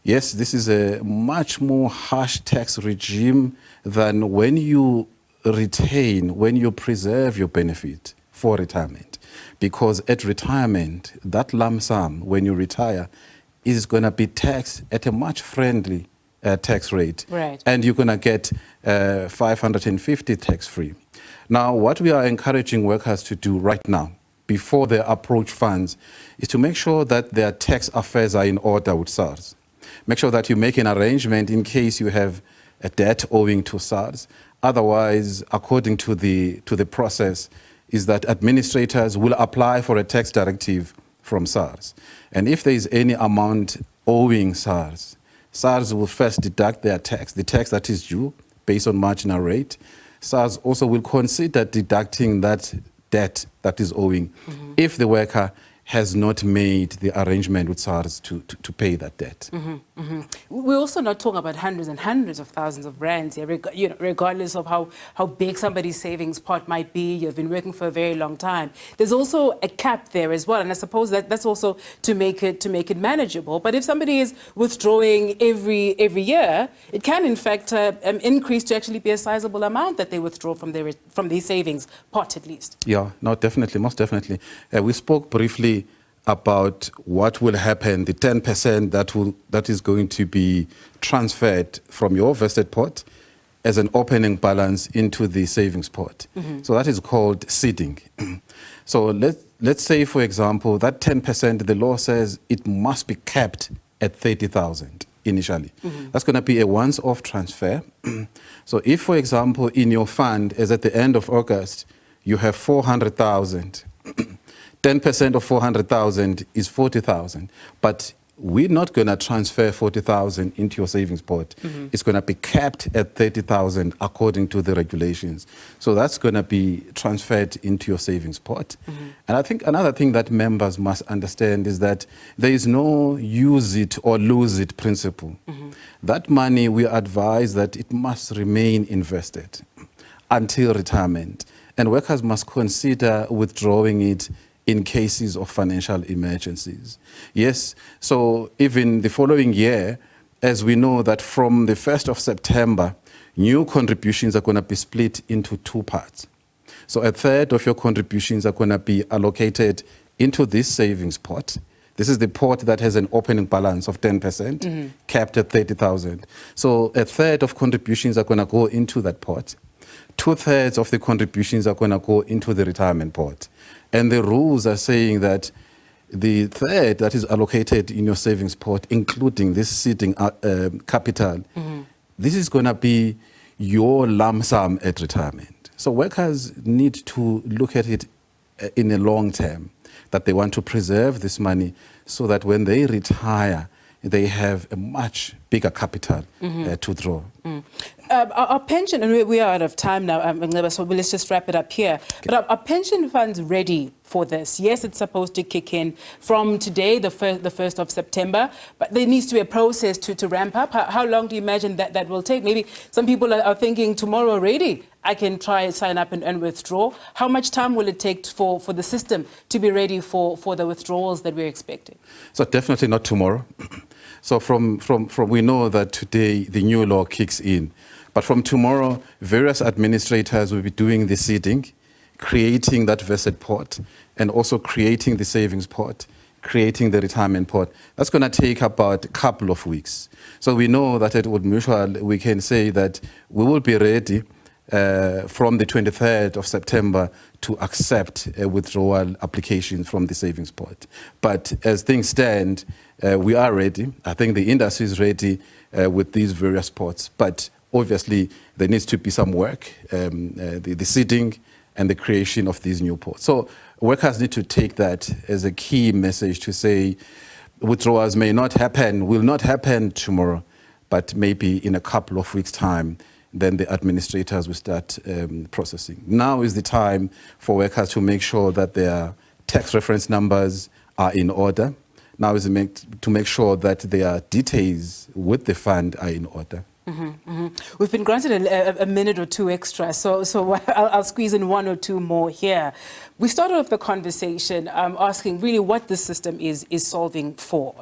Yes, this is a much more harsh tax regime than when you retain, when you preserve your benefit for retirement. Because at retirement, that lump sum, when you retire, is going to be taxed at a much friendly tax rate. Right. And you're going to get 550 tax-free. Now, what we are encouraging workers to do right now, before they approach funds, is to make sure that their tax affairs are in order with SARS. Make sure that you make an arrangement in case you have a debt owing to SARS. Otherwise, according to the process, is that administrators will apply for a tax directive from SARS. And if there is any amount owing SARS, SARS will first deduct their tax, the tax that is due based on marginal rate. SARS also will consider deducting that debt that is owing if the worker has not made the arrangement with SARS to pay that debt. We're also not talking about hundreds and hundreds of thousands of rands here, regardless of how big somebody's savings pot might be. You've been working for a very long time. There's also a cap there as well, and I suppose that's also to make it manageable. But if somebody is withdrawing every year, it can in fact increase to actually be a sizable amount that they withdraw from their savings pot at least. Yeah, no, definitely, most definitely. We spoke briefly about what will happen, the 10% that is going to be transferred from your vested pot as an opening balance into the savings pot. So that is called seeding. So let's say, for example, that 10%, the law says it must be kept at 30,000 initially. That's going to be a once-off transfer. So if, for example, in your fund, as at the end of August, you have 400,000, 10% of 400,000 is 40,000, but we're not going to transfer 40,000 into your savings pot. It's going to be capped at 30,000 according to the regulations. So that's going to be transferred into your savings pot. And I think another thing that members must understand is that there is no use it or lose it principle. That money, we advise that it must remain invested until retirement. And workers must consider withdrawing it in cases of financial emergencies. Yes, so even the following year, as we know that from the 1st of September, new contributions are going to be split into two parts. So a third of your contributions are going to be allocated into this savings pot. This is the pot that has an opening balance of 10%, capped at 30,000. So a third of contributions are going to go into that pot. 2/3 of the contributions are going to go into the retirement pot. And the rules are saying that the third that is allocated in your savings pot, including this seeding capital, this is going to be your lump sum at retirement. So workers need to look at it in a long term, that they want to preserve this money so that when they retire, they have a much bigger capital to draw. Our pension, and we are out of time now, so let's just wrap it up here. But are pension funds ready for this? Yes, it's supposed to kick in from today, the 1st of September, but there needs to be a process to ramp up. How long do you imagine that will take? Maybe some people are thinking tomorrow already, I can try and sign up and withdraw. How much time will it take for the system to be ready for the withdrawals that we're expecting? So definitely not tomorrow. So from we know that today the new law kicks in. But from tomorrow, various administrators will be doing the seeding, creating that vested pot, and also creating the savings pot, creating the retirement pot. That's going to take about a couple of weeks. So we know that at Old Mutual, we can say that we will be ready from the 23rd of September to accept withdrawal applications from the savings pot. But as things stand, we are ready. I think the industry is ready with these various pots. But obviously, there needs to be some work, the seeding and the creation of these new pots. So workers need to take that as a key message to say withdrawals may not happen, will not happen tomorrow, but maybe in a couple of weeks' time, then the administrators will start processing. Now is the time for workers to make sure that their tax reference numbers are in order. Now is to make sure that their details with the fund are in order. We've been granted a minute or two extra, so I'll squeeze in one or two more here. We started off the conversation asking really what this system is solving for.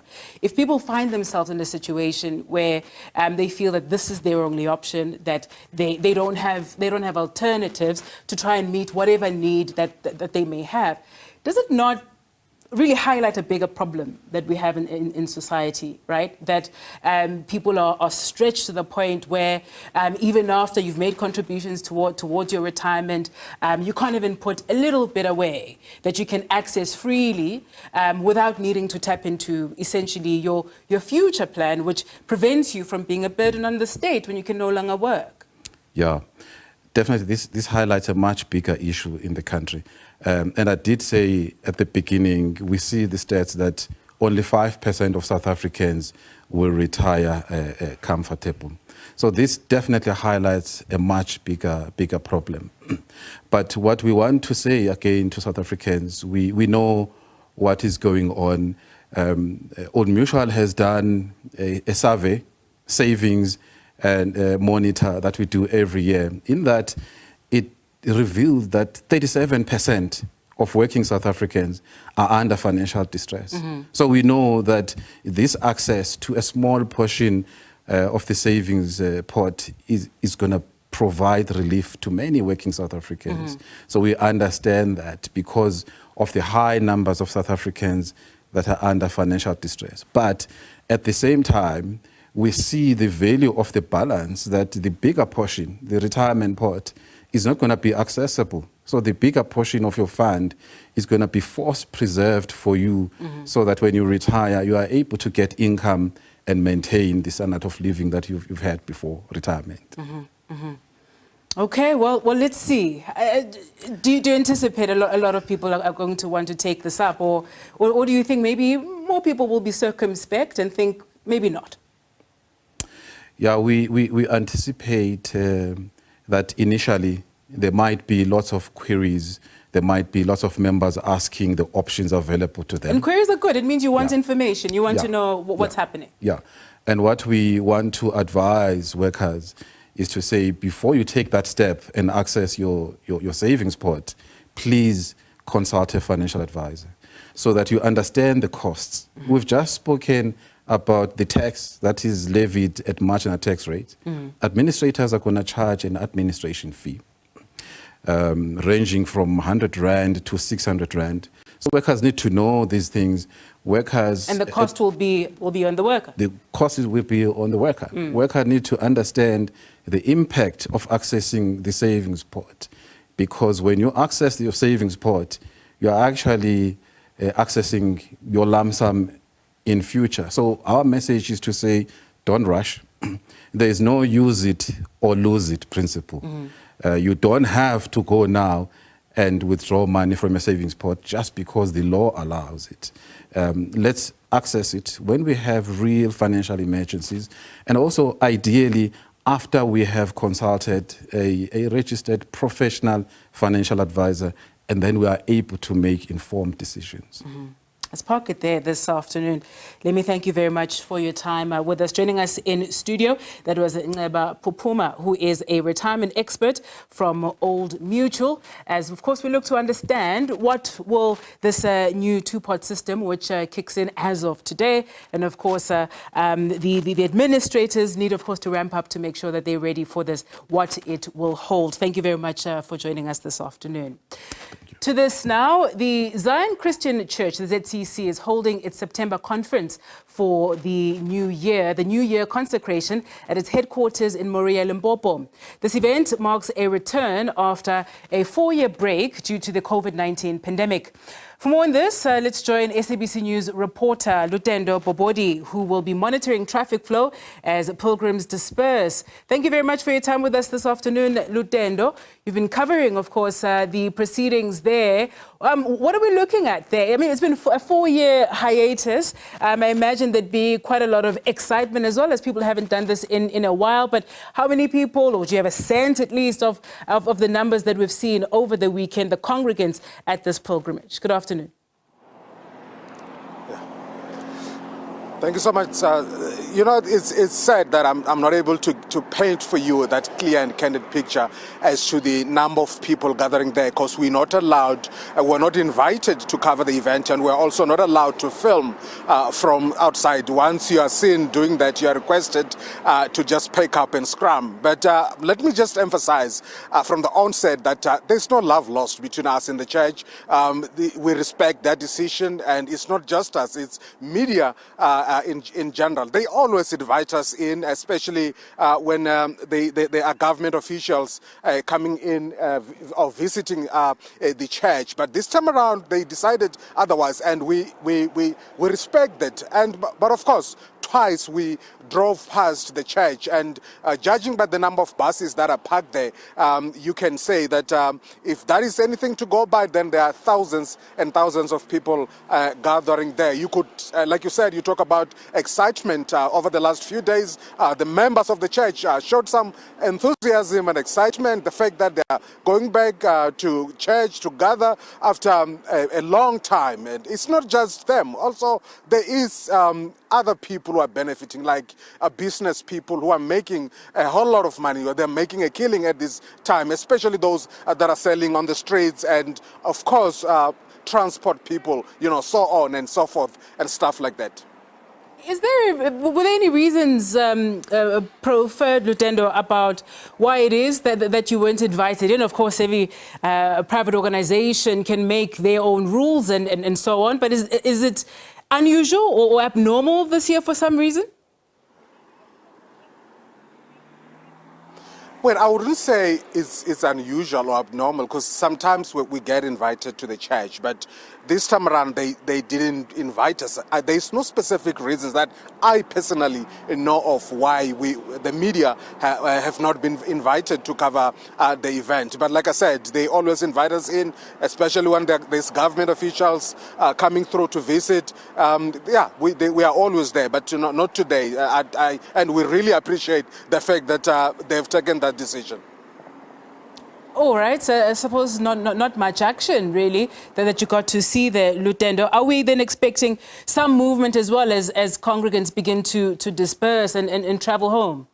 If people find themselves in a situation where they feel that this is their only option, that they don't have alternatives to try and meet whatever need that they may have, does it not really highlight a bigger problem that we have in society, right? That people are stretched to the point where even after you've made contributions towards your retirement, you can't even put a little bit away that you can access freely without needing to tap into essentially your future plan, which prevents you from being a burden on the state when you can no longer work. Yeah, definitely this highlights a much bigger issue in the country. And I did say at the beginning, we see the stats that only 5% of South Africans will retire comfortable. So this definitely highlights a much bigger problem. But what we want to say again to South Africans, we know what is going on. Old Mutual has done a survey, savings and monitor that we do every year. In that, it revealed that 37% of working South Africans are under financial distress. So we know that this access to a small portion of the savings pot is going to provide relief to many working South Africans. So we understand that because of the high numbers of South Africans that are under financial distress. But at the same time, we see the value of the balance, that the bigger portion, the retirement pot, is not going to be accessible. So the bigger portion of your fund is going to be force preserved for you so that when you retire, you are able to get income and maintain the standard of living that you've had before retirement. Okay, well, let's see. Do you anticipate a lot of people are going to want to take this up, or do you think maybe more people will be circumspect and think maybe not? Yeah, we anticipate that initially there might be lots of queries, there might be lots of members asking the options available to them. And queries are good. It means you want information. You want to know what's happening. Yeah. And what we want to advise workers is to say, before you take that step and access your savings pot, please consult a financial advisor so that you understand the costs. We've just spoken about the tax that is levied at marginal tax rate. Administrators are going to charge an administration fee ranging from 100 Rand to 600 Rand. So workers need to know these things. Workers And the cost will be on the worker. The cost will be on the worker. Workers need to understand the impact of accessing the savings pot, because when you access your savings pot, you are actually accessing your lump sum in future. So our message is to say, don't rush. There is no use it or lose it principle. You don't have to go now and withdraw money from your savings pot just because the law allows it. Let's access it when we have real financial emergencies, and also ideally after we have consulted a registered professional financial advisor, and then we are able to make informed decisions. Let's park it there this afternoon. Let me thank you very much for your time with us. Joining us in studio, that was Ngeba Pupuma, who is a retirement expert from Old Mutual. As, of course, we look to understand what will this new two-pot system, which kicks in as of today, and, of course, the administrators need, of course, to ramp up to make sure that they're ready for this, what it will hold. Thank you very much for joining us this afternoon. To this now, the Zion Christian Church, the ZCC, is holding its September conference for the New Year consecration at its headquarters in Moria, Limpopo. This event marks a return after a 4-year break due to the COVID-19 pandemic. For more on this, let's join SABC News reporter Lutendo Bobodi, who will be monitoring traffic flow as pilgrims disperse. Thank you very much for your time with us this afternoon, Lutendo. You've been covering, of course, the proceedings there. What are we looking at there? I mean, it's been a 4-year hiatus. I imagine there'd be quite a lot of excitement as well, as people haven't done this in a while. But how many people, or do you have a sense at least of the numbers that we've seen over the weekend, the congregants at this pilgrimage? Good afternoon. Thank you so much. It's sad that I'm not able to paint for you that clear and candid picture as to the number of people gathering there, because we're not allowed, we're not invited to cover the event, and we're also not allowed to film from outside. Once you are seen doing that, you are requested to just pick up and scrum. But let me just emphasize from the onset that there's no love lost between us and the church. We respect that decision, and it's not just us, it's media in general. They always invite us in, especially when they are government officials coming in or visiting the church. But this time around, they decided otherwise, and we respect that. But of course, twice we drove past the church, and judging by the number of buses that are parked there, you can say that if that is anything to go by, then there are thousands and thousands of people gathering there. You could, like you said, you talk about excitement over the last few days. The members of the church showed some enthusiasm and excitement. The fact that they are going back to church to gather after a long time. And it's not just them. Also, there is other people who are benefiting, like business people who are making a whole lot of money, or they're making a killing at this time, especially those that are selling on the streets, and of course transport people, so on and so forth and stuff like that. Were there any reasons proffered, Lutendo, about why it is that you weren't invited in? Of course, every private organization can make their own rules and so on, but is it unusual or abnormal this year for some reason? Well, I wouldn't say it's unusual or abnormal, because sometimes we get invited to the church, but this time around they didn't invite us. There's no specific reasons that I personally know of why the media have not been invited to cover the event. But like I said, they always invite us in, especially when there's government officials coming through to visit. We are always there, but not today. And we really appreciate the fact that they've taken that decision. All right, so I suppose not much action, really, that you got to see there, Lutendo. Are we then expecting some movement as well as congregants begin to disperse and travel home?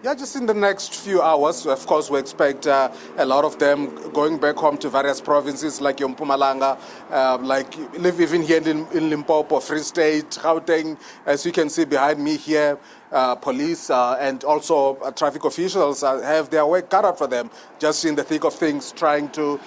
Yeah, just in the next few hours, of course, we expect a lot of them going back home to various provinces like Mpumalanga, live even here in Limpopo, Free State, Gauteng, as you can see behind me here. police and also traffic officials have their work cut out for them, just in the thick of things, trying to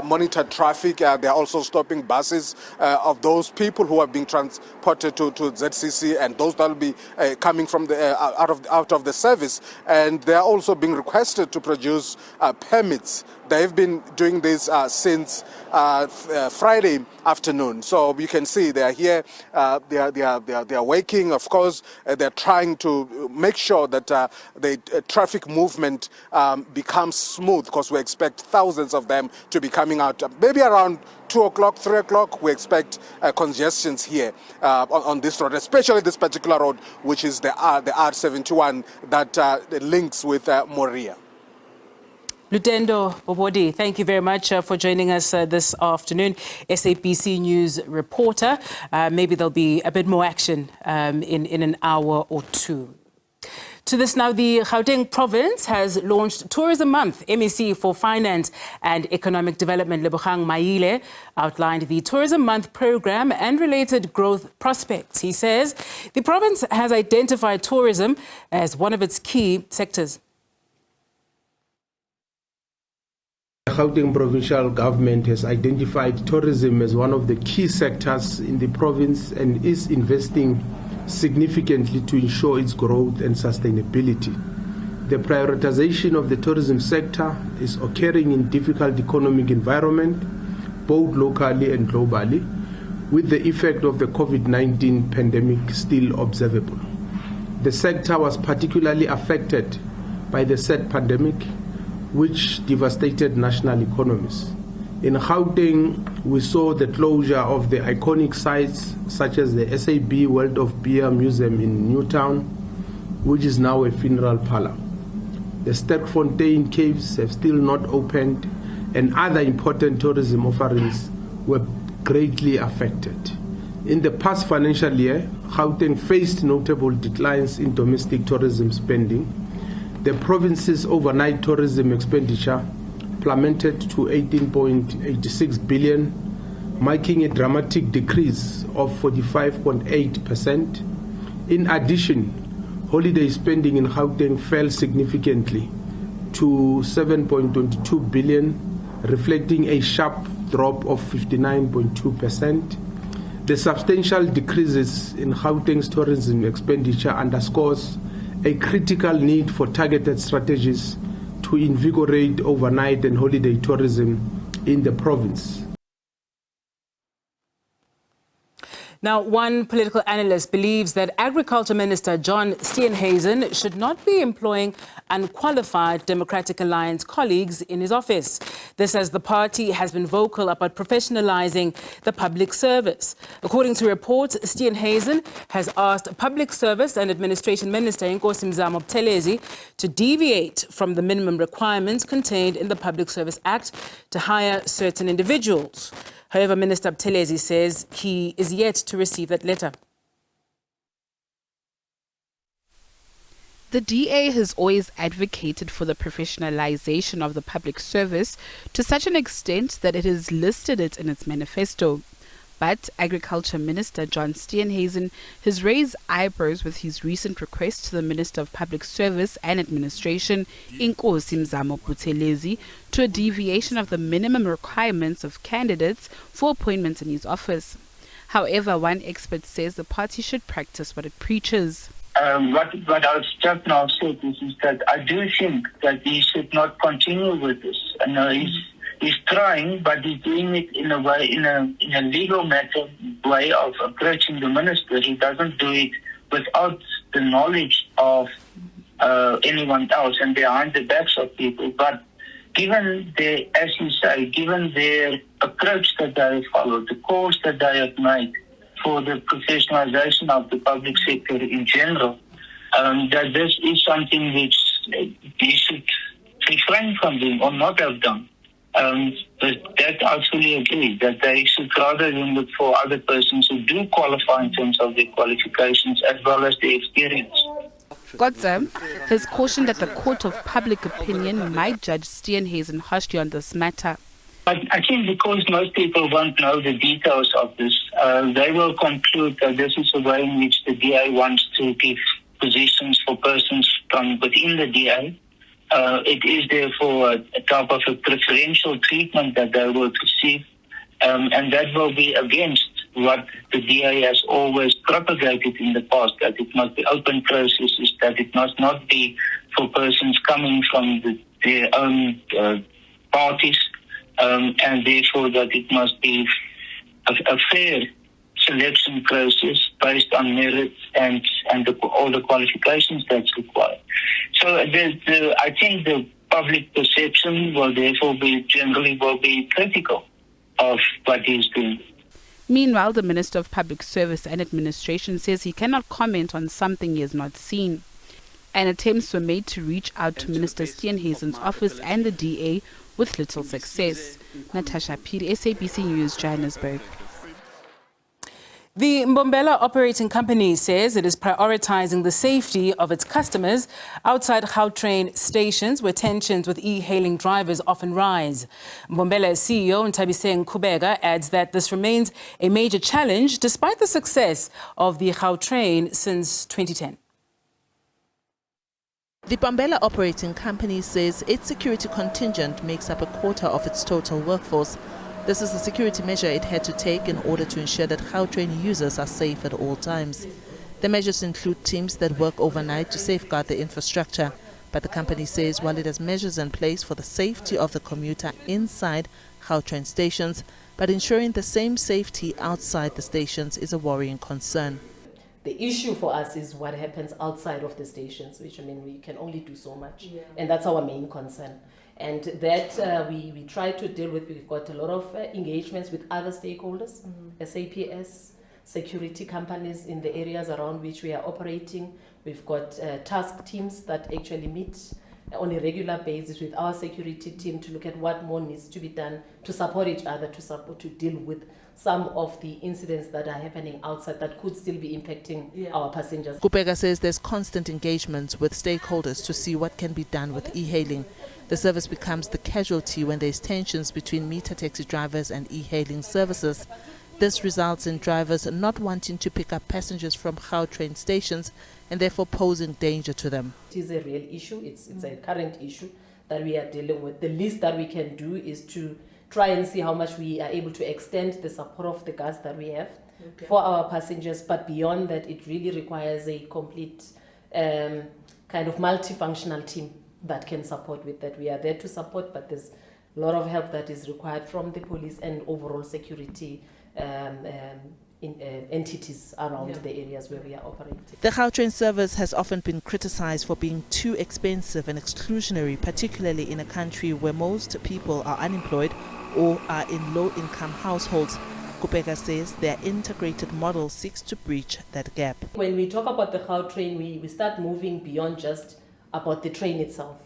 monitor traffic. They're also stopping buses of those people who are being transported to ZCC and those that will be coming from the out of the service. And they are also being requested to produce permits. They've been doing this since Friday afternoon. So you can see they are here. They are working. Of course, they're trying to make sure that the traffic movement becomes smooth, because we expect thousands of them to be coming out. Maybe around 2 o'clock, 3 o'clock, we expect congestions here on this road, especially this particular road, which is the R71 that links with Moria. Lutendo Bobodi, thank you very much for joining us this afternoon. SABC News reporter. Maybe there'll be a bit more action in an hour or two. To this now, the Gauteng province has launched Tourism Month. MEC for Finance and Economic Development, Lebogang Maile, outlined the Tourism Month program and related growth prospects. He says the province has identified tourism as one of its key sectors. The Gauteng provincial government has identified tourism as one of the key sectors in the province and is investing significantly to ensure its growth and sustainability. The prioritization of the tourism sector is occurring in difficult economic environment, both locally and globally, with the effect of the COVID-19 pandemic still observable. The sector was particularly affected by the said pandemic, which devastated national economies. In Gauteng, we saw the closure of the iconic sites such as the SAB World of Beer Museum in Newtown, which is now a funeral parlor. The Sterkfontein Caves have still not opened, and other important tourism offerings were greatly affected. In the past financial year, Gauteng faced notable declines in domestic tourism spending. The province's overnight tourism expenditure plummeted to 18.86 billion, marking a dramatic decrease of 45.8%. In addition, holiday spending in Gauteng fell significantly to 7.22 billion, reflecting a sharp drop of 59.2%. The substantial decreases in Gauteng's tourism expenditure underscores a critical need for targeted strategies to invigorate overnight and holiday tourism in the province. Now, one political analyst believes that Agriculture Minister John Steenhuisen should not be employing unqualified Democratic Alliance colleagues in his office. This as the party has been vocal about professionalizing the public service. According to reports, Steenhuisen has asked Public Service and Administration Minister Nkosi Mzamo Buthelezi to deviate from the minimum requirements contained in the Public Service Act to hire certain individuals. However, Minister Buthelezi says he is yet to receive that letter. The DA has always advocated for the professionalization of the public service to such an extent that it has listed it in its manifesto. But Agriculture Minister John Steenhuisen has raised eyebrows with his recent request to the Minister of Public Service and Administration, Nkosi Mzamo Buthelezi, to a deviation of the minimum requirements of candidates for appointments in his office. However, one expert says the party should practice what it preaches. What I was just now said is that I do think that he should not continue with this. He's trying, but he's doing it in a way, in a legal matter way of approaching the minister. He doesn't do it without the knowledge of anyone else and behind the backs of people. But given their, as you say, given their approach that they have followed, the course that they have made for the professionalization of the public sector in general, that this is something which they should refrain from doing or not have done. But that I fully agree, that they should rather than look for other persons who do qualify in terms of their qualifications as well as their experience. Godza has cautioned that the court of public opinion might judge Steenhuisen harshly on this matter. But I think because most people won't know the details of this, they will conclude that this is a way in which the DA wants to give positions for persons from within the DA. It is therefore a type of a preferential treatment that they will receive, and that will be against what the DA has always propagated in the past, that it must be open processes, that it must not be for persons coming from their own parties, and therefore that it must be a fair selection process based on merits and all the qualifications that's required. So I think the public perception will therefore be critical of what he's doing. Meanwhile, the Minister of Public Service and Administration says he cannot comment on something he has not seen. And attempts were made to reach out to Minister Steenhuisen's office and the DA with little success. Natasha Piri, SABC News, Johannesburg. The Mbombela operating company says it is prioritizing the safety of its customers outside Gautrain stations where tensions with e-hailing drivers often rise. Mbombela CEO Ntabiseng Kubega adds that this remains a major challenge despite the success of the Gautrain since 2010. The Mbombela operating company says its security contingent makes up a quarter of its total workforce. This is a security measure it had to take in order to ensure that Gautrain users are safe at all times. The measures include teams that work overnight to safeguard the infrastructure. But the company says while it has measures in place for the safety of the commuter inside Gautrain stations, but ensuring the same safety outside the stations is a worrying concern. The issue for us is what happens outside of the stations, which we can only do so much. And that's our main concern. And that we try to deal with. We've got a lot of engagements with other stakeholders, SAPS, security companies in the areas around which we are operating. We've got task teams that actually meet on a regular basis with our security team to look at what more needs to be done to support each other, to deal with some of the incidents that are happening outside that could still be impacting our passengers. Kubega says there's constant engagement with stakeholders to see what can be done with e-hailing. The service becomes the casualty when there's tensions between meter taxi drivers and e-hailing services. This results in drivers not wanting to pick up passengers from Gautrain stations and therefore posing danger to them. It is a real issue. It's a current issue that we are dealing with. The least that we can do is to try and see how much we are able to extend the support of the gas that we have for our passengers. But beyond that, it really requires a complete kind of multifunctional team that can support with that. We are there to support, but there's a lot of help that is required from the police and overall security entities around the areas where we are operating. The Gautrain service has often been criticized for being too expensive and exclusionary, particularly in a country where most people are unemployed or are in low-income households. Kubega says their integrated model seeks to bridge that gap. When we talk about the Gautrain, we start moving beyond just about the train itself,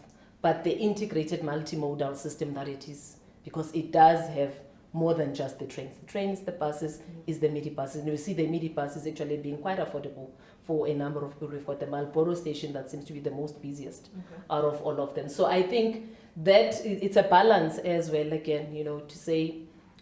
but the integrated multimodal system that it is, because it does have more than just the trains. The trains, the buses, is the midi-buses. And we see the midi-buses actually being quite affordable for a number of people. We've got the Marlborough station that seems to be the most busiest out of all of them. So I think that it's a balance as well, again, to say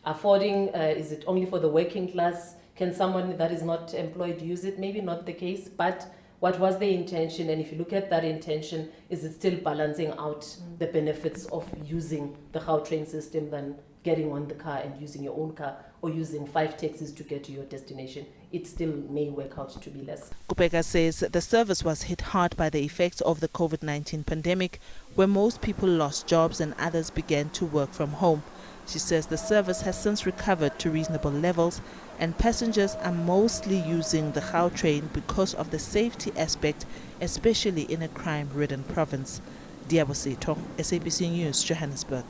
affording, is it only for the working class? Can someone that is not employed use it? Maybe not the case, but what was the intention? And if you look at that intention, is it still balancing out the benefits of using the Gautrain system than getting on the car and using your own car or using 5 taxis to get to your destination? It still may work out to be less. Kubega says the service was hit hard by the effects of the COVID-19 pandemic, where most people lost jobs and others began to work from home. She says the service has since recovered to reasonable levels and passengers are mostly using the Gautrain because of the safety aspect, especially in a crime-ridden province. Diabo Seto, SABC News, Johannesburg.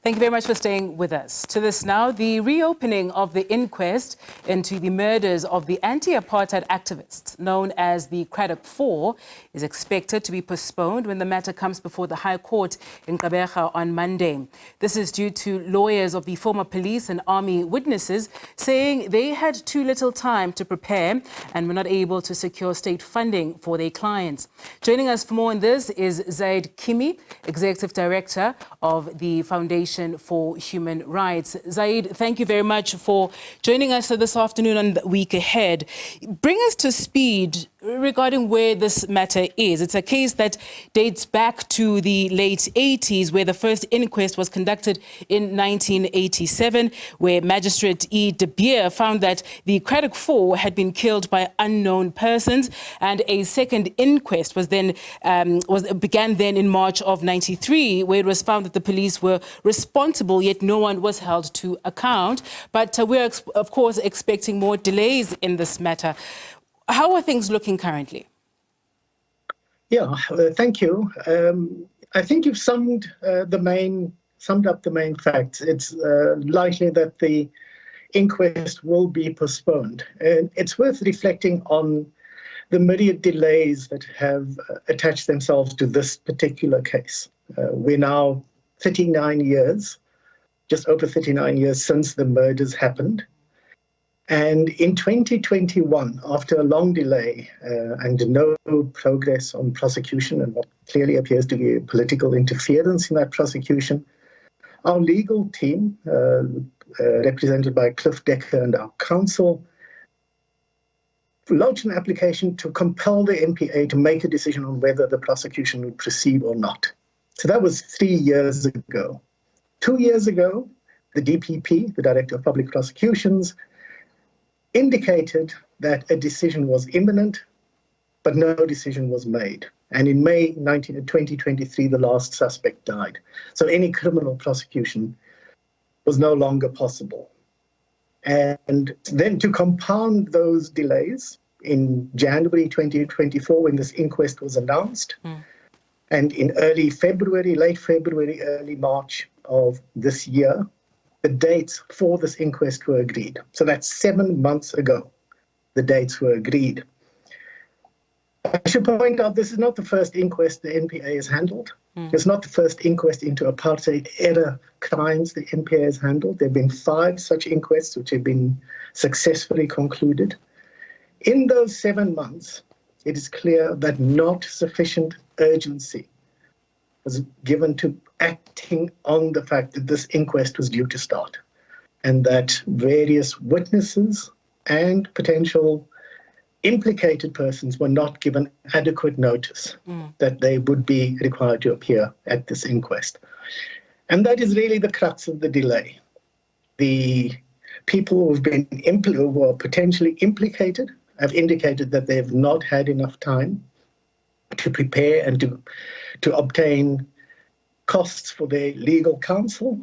Thank you very much for staying with us. To this now, the reopening of the inquest into the murders of the anti-apartheid activists known as the Craddock Four is expected to be postponed when the matter comes before the High Court in Gqeberha on Monday. This is due to lawyers of the former police and army witnesses saying they had too little time to prepare and were not able to secure state funding for their clients. Joining us for more on this is Zaid Kimi, Executive Director of the Foundation Foundation for Human Rights. Zaid, thank you very much for joining us this afternoon on the Week Ahead. Bring us to speed regarding where this matter is. It's a case that dates back to the late 80s, where the first inquest was conducted in 1987, where Magistrate E. De Beer found that the Craddock Four had been killed by unknown persons, and a second inquest was then began then in March of 93, where it was found that the police were responsible, yet no one was held to account. But we're, of course, expecting more delays in this matter. How are things looking currently? Yeah, thank you. I think you've summed up the main facts. It's likely that the inquest will be postponed. And it's worth reflecting on the myriad delays that have attached themselves to this particular case. We're now 39 years, just over 39 years since the murders happened. And in 2021, after a long delay and no progress on prosecution and what clearly appears to be political interference in that prosecution, our legal team, represented by Cliff Decker and our counsel, lodged an application to compel the NPA to make a decision on whether the prosecution would proceed or not. So that was 3 years ago. 2 years ago, the DPP, the Director of Public Prosecutions, indicated that a decision was imminent, but no decision was made. And in May 2023, the last suspect died. So any criminal prosecution was no longer possible. And then to compound those delays, in January 2024, when this inquest was announced, and in early February, late February, early March of this year, the dates for this inquest were agreed. So that's 7 months ago, the dates were agreed. I should point out this is not the first inquest the NPA has handled. It's not the first inquest into apartheid-era crimes the NPA has handled. There have been 5 such inquests which have been successfully concluded. In those 7 months, it is clear that not sufficient urgency was given to acting on the fact that this inquest was due to start, and that various witnesses and potential implicated persons were not given adequate notice that they would be required to appear at this inquest. And that is really the crux of the delay. The people who are potentially implicated have indicated that they have not had enough time to prepare and to obtain costs for their legal counsel.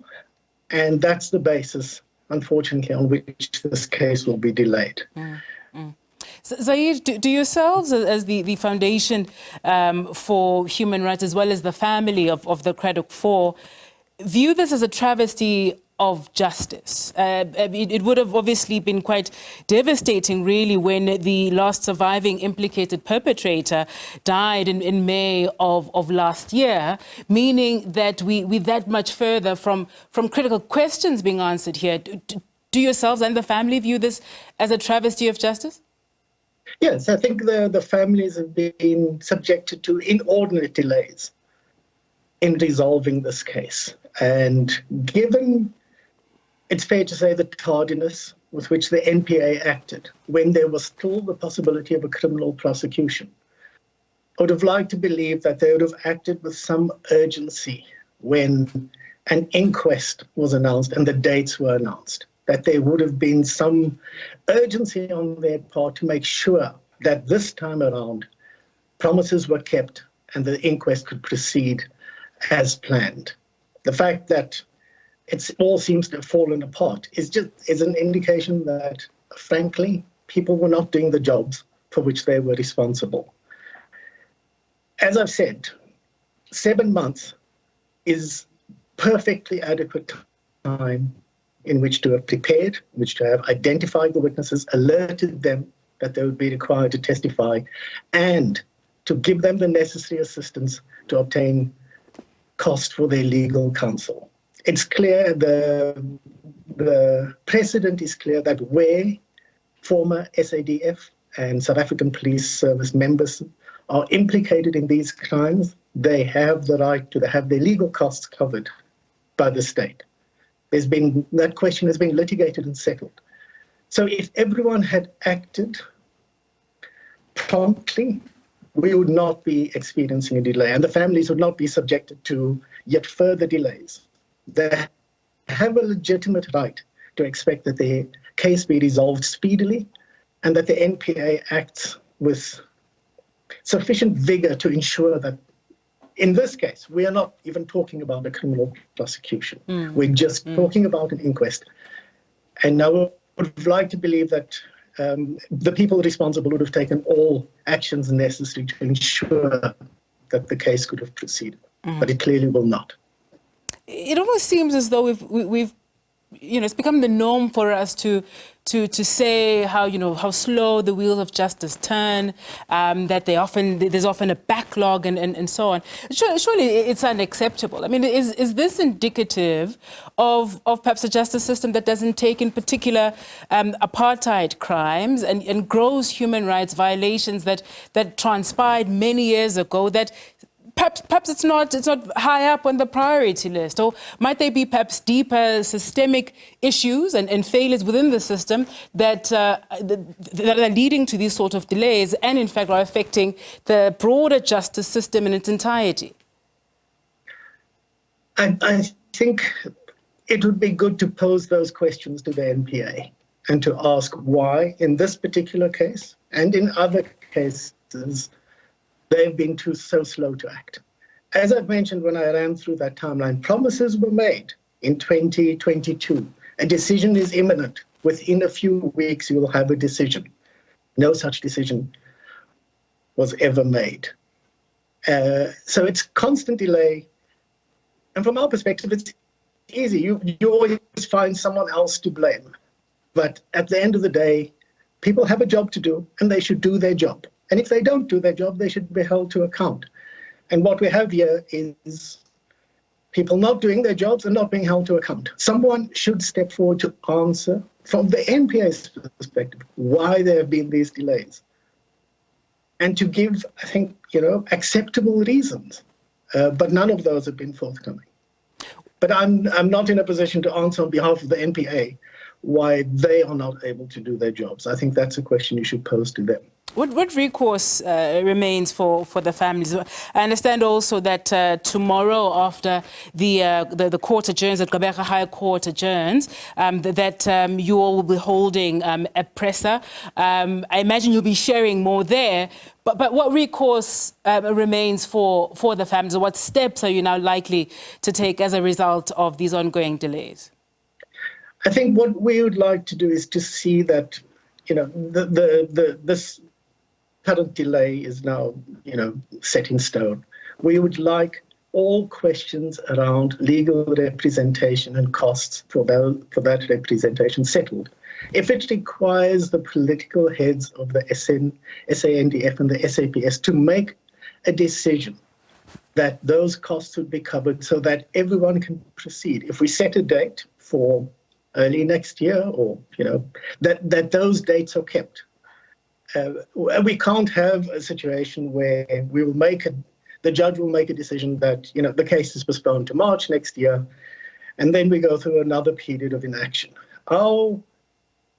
And that's the basis, unfortunately, on which this case will be delayed. So, Zaid, do yourselves, as the Foundation for Human Rights, as well as the family of the Craddock Four, view this as a travesty of justice? It would have obviously been quite devastating, really, when the last surviving implicated perpetrator died in May of last year, meaning that we're that much further from critical questions being answered here. Do yourselves and the family view this as a travesty of justice? Yes, I think the families have been subjected to inordinate delays in resolving this case. And given, it's fair to say, the tardiness with which the NPA acted when there was still the possibility of a criminal prosecution, I would have liked to believe that they would have acted with some urgency when an inquest was announced and the dates were announced, that there would have been some urgency on their part to make sure that this time around promises were kept and the inquest could proceed as planned. The fact that it all seems to have fallen apart is an indication that, frankly, people were not doing the jobs for which they were responsible. As I've said, 7 months is perfectly adequate time in which to have prepared, in which to have identified the witnesses, alerted them that they would be required to testify, and to give them the necessary assistance to obtain cost for their legal counsel. It's clear, the precedent is clear that where former SADF and South African Police Service members are implicated in these crimes, they have the right to have their legal costs covered by the state. That question has been litigated and settled. So if everyone had acted promptly, we would not be experiencing a delay, and the families would not be subjected to yet further delays. They have a legitimate right to expect that their case be resolved speedily and that the NPA acts with sufficient vigor to ensure that, in this case, we are not even talking about a criminal prosecution. We're just talking about an inquest. And I would like to believe that the people responsible would have taken all actions necessary to ensure that the case could have proceeded, but it clearly will not. It almost seems as though we've it's become the norm for us to say how slow the wheels of justice turn, that there's often a backlog and so on. Surely it's unacceptable. I mean, is this indicative of perhaps a justice system that doesn't take in particular apartheid crimes and gross human rights violations that transpired many years ago, that perhaps it's not high up on the priority list? Or might there be perhaps deeper systemic issues and failures within the system that are leading to these sort of delays and, in fact, are affecting the broader justice system in its entirety? I think it would be good to pose those questions to the NPA and to ask why, in this particular case and in other cases, they've been so slow to act. As I've mentioned when I ran through that timeline, promises were made in 2022. A decision is imminent. Within a few weeks, you will have a decision. No such decision was ever made. So it's constant delay. And from our perspective, it's easy. You always find someone else to blame. But at the end of the day, people have a job to do, and they should do their job. And if they don't do their job, they should be held to account. And what we have here is people not doing their jobs and not being held to account. Someone should step forward to answer, from the NPA's perspective, why there have been these delays. And to give, I think, acceptable reasons. But none of those have been forthcoming. But I'm not in a position to answer on behalf of the NPA why they are not able to do their jobs. I think that's a question you should pose to them. What recourse remains for the families? I understand also that tomorrow, after the court adjourns, that Gqeberha High Court adjourns, that you all will be holding a presser. I imagine you'll be sharing more there. But what recourse remains for the families? What steps are you now likely to take as a result of these ongoing delays? I think what we would like to do is to see that, this current delay is now, set in stone. We would like all questions around legal representation and costs for that representation settled. If it requires the political heads of the SANDF and the SAPS to make a decision that those costs would be covered so that everyone can proceed. If we set a date for early next year, or that those dates are kept. We can't have a situation where the judge will make a decision that the case is postponed to March next year, and then we go through another period of inaction. Our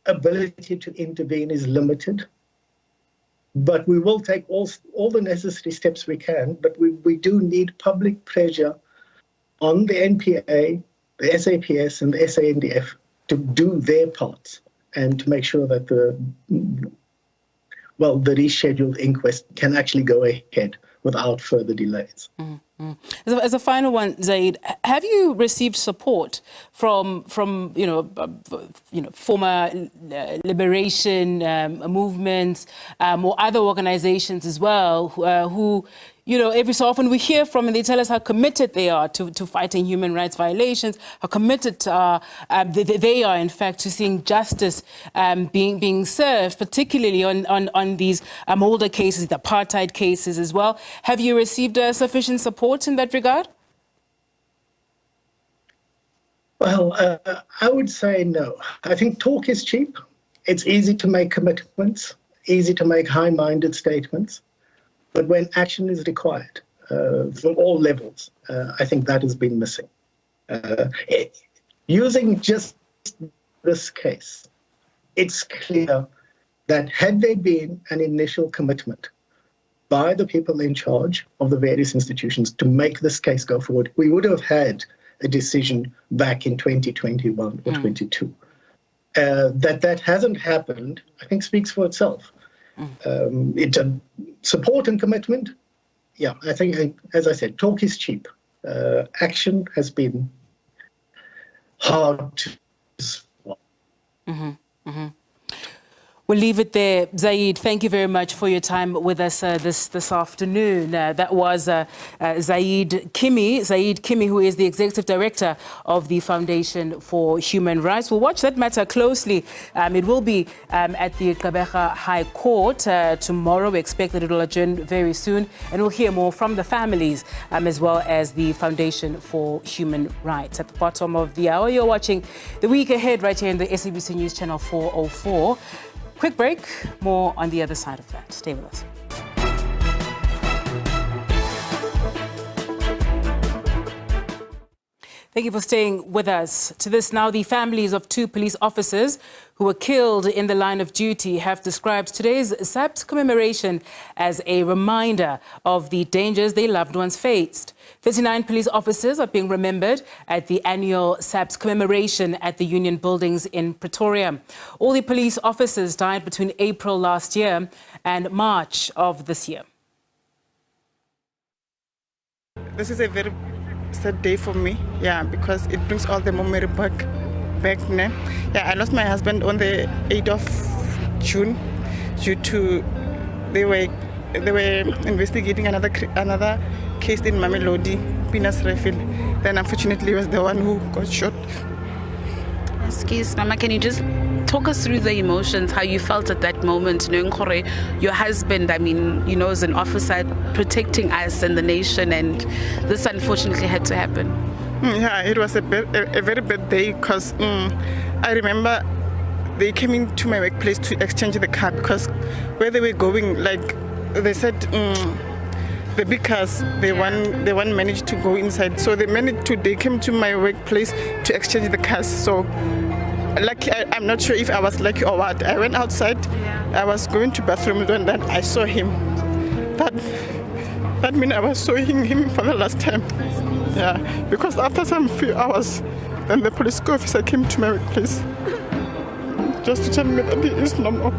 ability to intervene is limited, but we will take all the necessary steps we can. But we do need public pressure on the NPA, the SAPS, and the SANDF to do their parts and to make sure that the rescheduled inquest can actually go ahead without further delays. Mm-hmm. As a final one, Zaid, have you received support from former liberation movements or other organizations as well who every so often we hear from, and they tell us how committed they are to fighting human rights violations, how committed they are, in fact, to seeing justice being served, particularly on these older cases, the apartheid cases as well. Have you received sufficient support in that regard? Well, I would say no. I think talk is cheap. It's easy to make commitments, easy to make high-minded statements. But when action is required from all levels, I think that has been missing. Using just this case, it's clear that had there been an initial commitment by the people in charge of the various institutions to make this case go forward, we would have had a decision back in 2021 or 22. That hasn't happened, I think, speaks for itself. It's a support and commitment. Yeah, I think, as I said, talk is cheap. Action has been hard to swallow. We'll leave it there. Zaid, thank you very much for your time with us this afternoon. That was Zaid Kimi, who is the Executive Director of the Foundation for Human Rights. We'll watch that matter closely. It will be at the Gqeberha High Court tomorrow. We expect that it will adjourn very soon. And we'll hear more from the families as well as the Foundation for Human Rights. At the bottom of the hour, you're watching The Week Ahead right here in the SABC News Channel 404. Quick break, more on the other side of that. Stay with us. Thank you for staying with us. To this now, the families of 2 police officers who were killed in the line of duty have described today's SABC commemoration as a reminder of the dangers their loved ones faced. 39 police officers are being remembered at the annual SABC commemoration at the Union Buildings in Pretoria. All the police officers died between April last year and March of this year. This is a very sad day for me, because it brings all the memory back. I lost my husband on the 8th of June due to they were investigating another case in Mamelodi, Pinas Refill. Then unfortunately he was the one who got shot. Excuse, Mama, can you just talk us through the emotions, how you felt at that moment, knowing your husband, is an officer protecting us and the nation, and this unfortunately had to happen? It was a very bad day because I remember they came into my workplace to exchange the car because where they were going, they said the big cars, they one managed to go inside. So they came to my workplace to exchange the cars. So lucky, I'm not sure if I was lucky or what. I went outside, I was going to bathroom, and then I saw him. That means I was seeing him for the last time. Because after some few hours, then the police officer came to my workplace just to tell me that he is no more.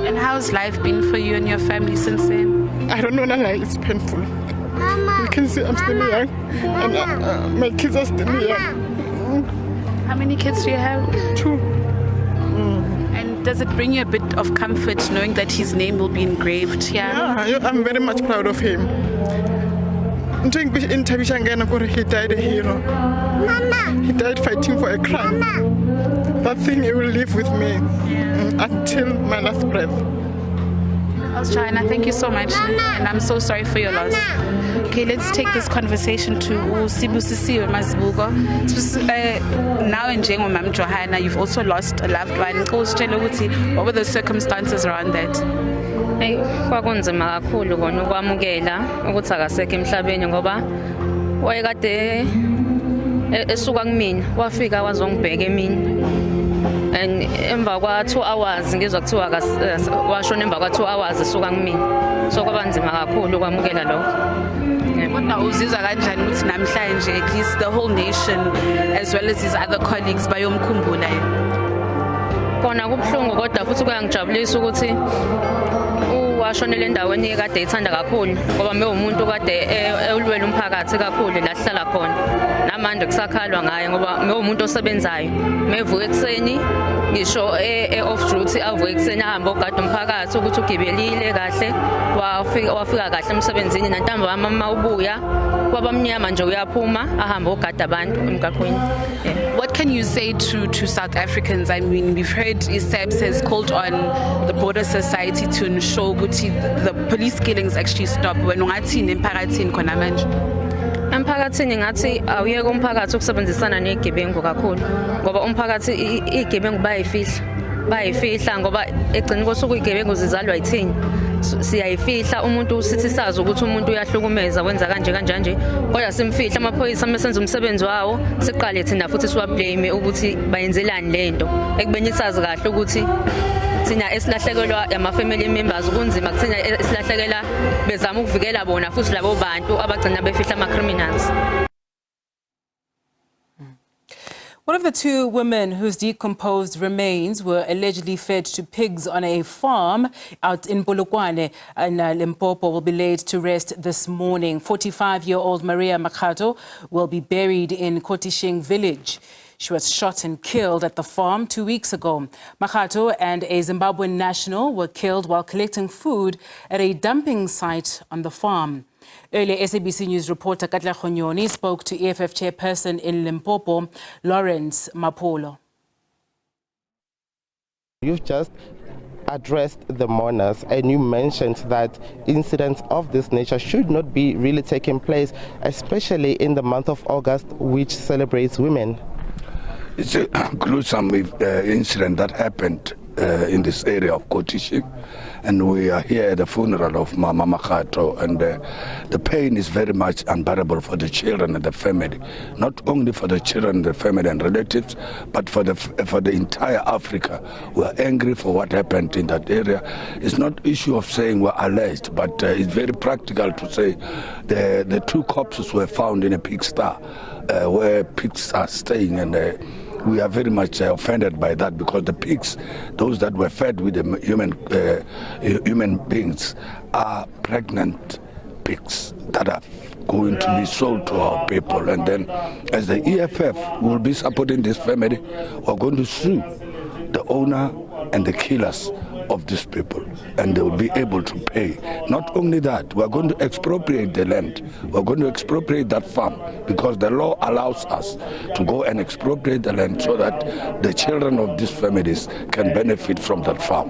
And how's life been for you and your family since then? I don't know, Nana, it's painful. You can see I'm still young, and my kids are still young. How many kids do you have? 2. And does it bring you a bit of comfort knowing that his name will be engraved here? Yeah, I'm very much proud of him. He died a hero. He died fighting for a crime. That thing, it will live with me until my last breath. China, thank you so much, and I'm so sorry for your loss. Okay, let's take this conversation to SABC Mazibuko. Now in Mam Johanna, you've also lost a loved one. What were the circumstances around that? Kwakunzima kakhulu kona ukwamukela ukuthi akasekho emhlabeni ngoba wayekade esuka kumina wafika wazongibheka emini, and emva kwa 2 hours ngizwa kuthiwa washona emva kwa 2 hours esuka kumina, so kwaba nzima kakhulu ukwamukela lokho. Kodwa uzizwa kanjani ukuthi namhlanje at least the whole nation as well as his other colleagues bayomkhumbula yena? Kona kubuhlungu kodwa futhi kuyangijabulisa ukuthi washonele endaweni ekade ethanda kakhulu ngoba umuntu kade ewulwela umphakathi kakhulu la hlala khona, namanje kusakhalwa ngaye ngoba umuntu osebenzayo, mevuka ekseni ngisho off duty avuka ekseni ahambe ogada umphakathi ukuthi ugibelile kahle, wafika kahle emsebenzini, nantambama mama ubuya kwabamnyama nje uyaphuma ahambe ogada abantu emgaqweni. What can you say to South Africans? I mean, we've heard SABC has called on the broader society to ensure the police killings actually stop. When ungathini emphakathini khona manje? Emphakathini ngathi awuyeke umphakathi ukusebenzisana nezigebengu kakhulu ngoba umphakathi izigebengu bayifihla ngoba egcina kosuku izigebengu zizalwa yithini. siyayifihla umuntu sithi sazi ukuthi umuntu uyahlukumeza wenza kanje kanjanje kodwa simfihla amaphoyisa mesenza umsebenzi wawo siqale thina futhi siwablame ukuthi bayenzelani lento ekubeni sazi kahle ukuthi thina esilahlekelwa ama-family members kunzima kuthina esilahlekela bezama ukuvikela bona futhi labo bantu abagcina befihla ama-criminals. One of the two women whose decomposed remains were allegedly fed to pigs on a farm out in Polokwane in Limpopo will be laid to rest this morning. 45-year-old Maria Mashad will be buried in Kotishing village. She was shot and killed at the farm 2 weeks ago. Mashad and a Zimbabwean national were killed while collecting food at a dumping site on the farm. Earlier, SABC News reporter Katla Khonyoni spoke to EFF chairperson in Limpopo, Lawrence Mapolo. You've just addressed the mourners and you mentioned that incidents of this nature should not be really taking place, especially in the month of August, which celebrates women. It's a gruesome incident that happened in this area of Kotishing, and we are here at the funeral of Mama Mashad, and the pain is very much unbearable for the children and the family, not only for the children, the family and relatives, but for the entire Africa. We are angry for what happened in that area. It's not issue of saying we're alleged, but it's very practical to say the two corpses were found in a pigsty where pigs are staying, and we are very much offended by that, because the pigs, those that were fed with the human beings, are pregnant pigs that are going to be sold to our people. And then, as the EFF will be supporting this family, we're going to sue the owner and the killers of these people, and they will be able to pay. Not only that, we're going to expropriate the land. We're going to expropriate that farm, because the law allows us to go and expropriate the land so that the children of these families can benefit from that farm.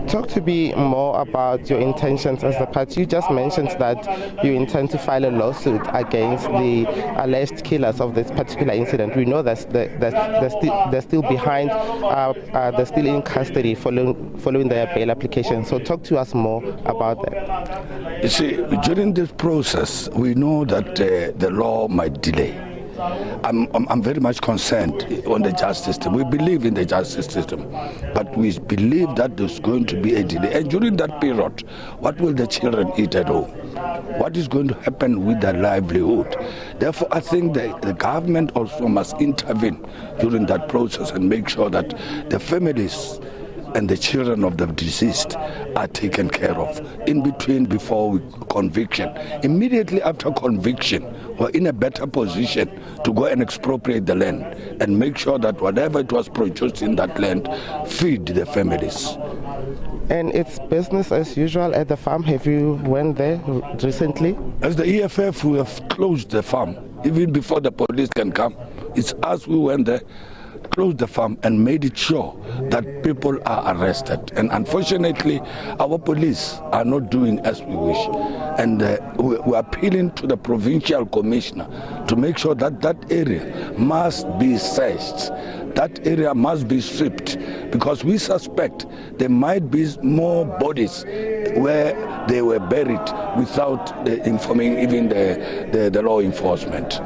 Talk to me more about your intentions as the party. You just mentioned that you intend to file a lawsuit against the alleged killers of this particular incident. We know that they're still behind, they're still in custody following their bail application. So talk to us more about that. You see, during this process, we know that the law might delay. I'm very much concerned on the justice system. We believe in the justice system, but we believe that there's going to be a delay. And during that period, what will the children eat at home? What is going to happen with their livelihood? Therefore, I think the government also must intervene during that process and make sure that the families and the children of the deceased are taken care of. In between, before conviction, immediately after conviction, we're in a better position to go and expropriate the land and make sure that whatever it was produced in that land feed the families. And it's business as usual at the farm. Have you went there recently? As the EFF, we have closed the farm even before the police can come. It's us who went there, closed the farm, and made it sure that people are arrested. And unfortunately, our police are not doing as we wish. And we're appealing to the provincial commissioner to make sure that that area must be searched. That area must be stripped, because we suspect there might be more bodies where they were buried without informing even the law enforcement.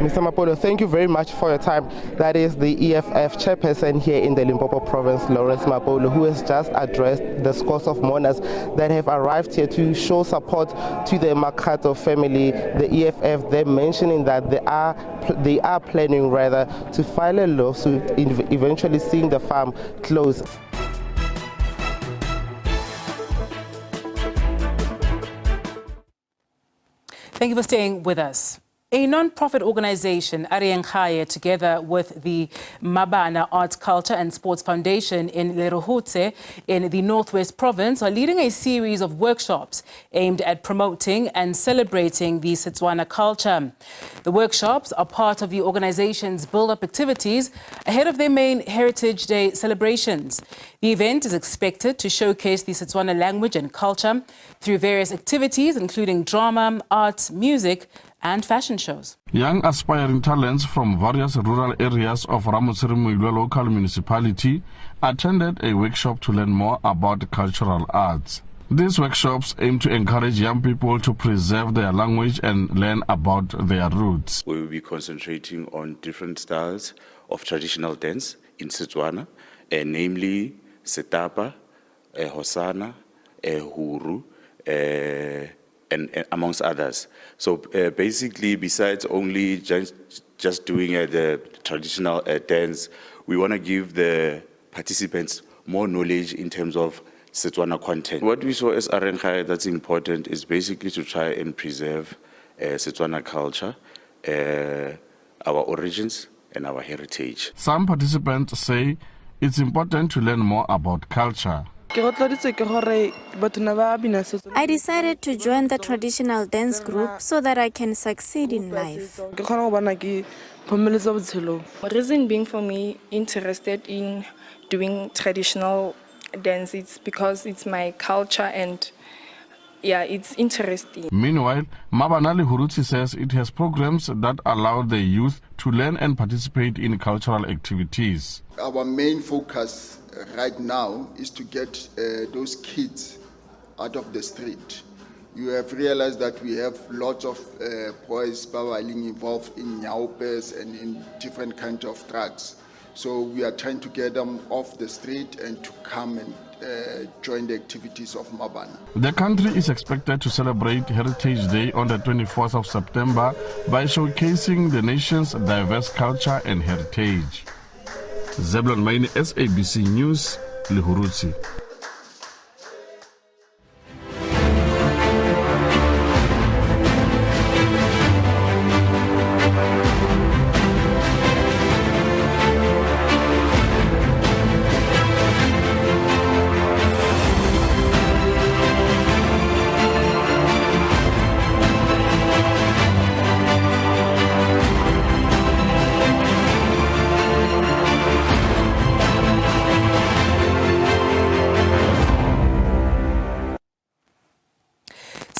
Mr. Mapolo, thank you very much for your time. That is the EFF chairperson here in the Limpopo province, Lawrence Mapolo, who has just addressed the scores of mourners that have arrived here to show support to the Mashad family. The EFF, they're mentioning that they are planning rather to file a lawsuit, eventually seeing the farm close. Thank you for staying with us. A non-profit organization, Arienkhaya, together with the Mabana Arts, Culture and Sports Foundation in Lerehutse in the Northwest Province, are leading a series of workshops aimed at promoting and celebrating the Setswana culture. The workshops are part of the organization's build-up activities ahead of their main Heritage Day celebrations. The event is expected to showcase the Setswana language and culture through various activities, including drama, arts, music, and fashion shows. Young aspiring talents from various rural areas of Ramotsirimoilwe local municipality attended a workshop to learn more about cultural arts. These workshops aim to encourage young people to preserve their language and learn about their roots. We will be concentrating on different styles of traditional dance in Setswana, namely Setapa, Hosana, Huru, and amongst others. So basically, besides only just doing the traditional dance, we want to give the participants more knowledge in terms of Setswana content. What we saw as Arenkhai that's important is basically to try and preserve Setswana culture, our origins, and our heritage. Some participants say it's important to learn more about culture. I decided to join the traditional dance group so that I can succeed in life. Reason being for me interested in doing traditional dance, it's because it's my culture and yeah, it's interesting. Meanwhile, Mabanali Huruti says it has programs that allow the youth to learn and participate in cultural activities. Our main focus right now is to get those kids out of the street. You have realized that we have lots of boys involved in nyaupes and in different kinds of drugs. So we are trying to get them off the street and to come and join the activities of Mabana. The country is expected to celebrate Heritage Day on the 24th of September by showcasing the nation's diverse culture and heritage. Zebulon Maine, SABC News, Lihurutsi.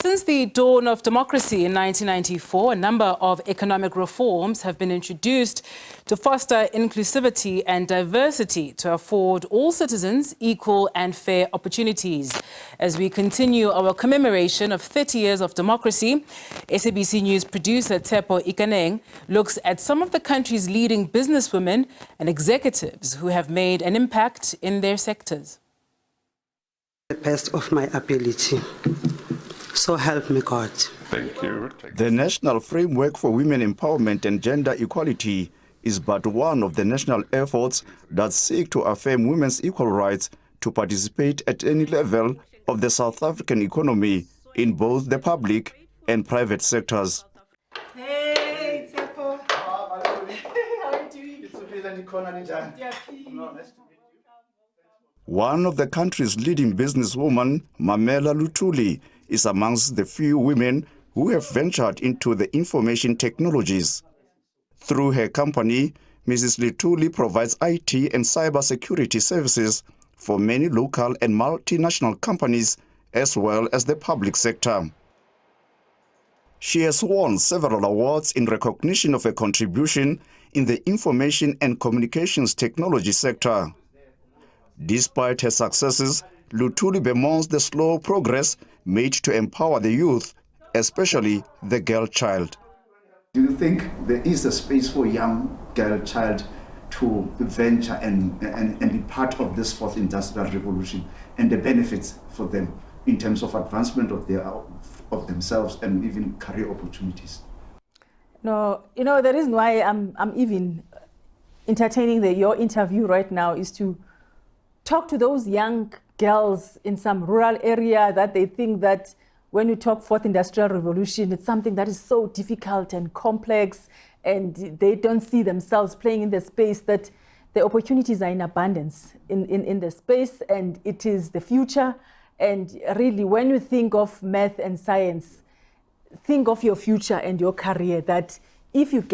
Since the dawn of democracy in 1994, a number of economic reforms have been introduced to foster inclusivity and diversity to afford all citizens equal and fair opportunities. As we continue our commemoration of 30 years of democracy, SABC News producer Tepo Ikaneng looks at some of the country's leading businesswomen and executives who have made an impact in their sectors. The best of my ability. So help me God. Thank you. The National Framework for Women Empowerment and Gender Equality is but one of the national efforts that seek to affirm women's equal rights to participate at any level of the South African economy in both the public and private sectors. Hey, Tsepo. How are you doing? One of the country's leading businesswomen, Mamela Lutuli, is amongst the few women who have ventured into the information technologies. Through her company, Mrs. Lutuli provides IT and cybersecurity services for many local and multinational companies as well as the public sector. She has won several awards in recognition of her contribution in the information and communications technology sector. Despite her successes, Lutuli bemoans the slow progress made to empower the youth, especially the girl child. Do you think there is a space for young girl child to venture and be part of this fourth industrial revolution and the benefits for them in terms of advancement of themselves and even career opportunities? No, you know, the reason why I'm even entertaining your interview right now is to talk to those young girls in some rural area that they think that when you talk fourth industrial revolution, it's something that is so difficult and complex, and they don't see themselves playing in the space, that the opportunities are in abundance in the space, and it is the future. And really, when you think of math and science, think of your future and your career, that if you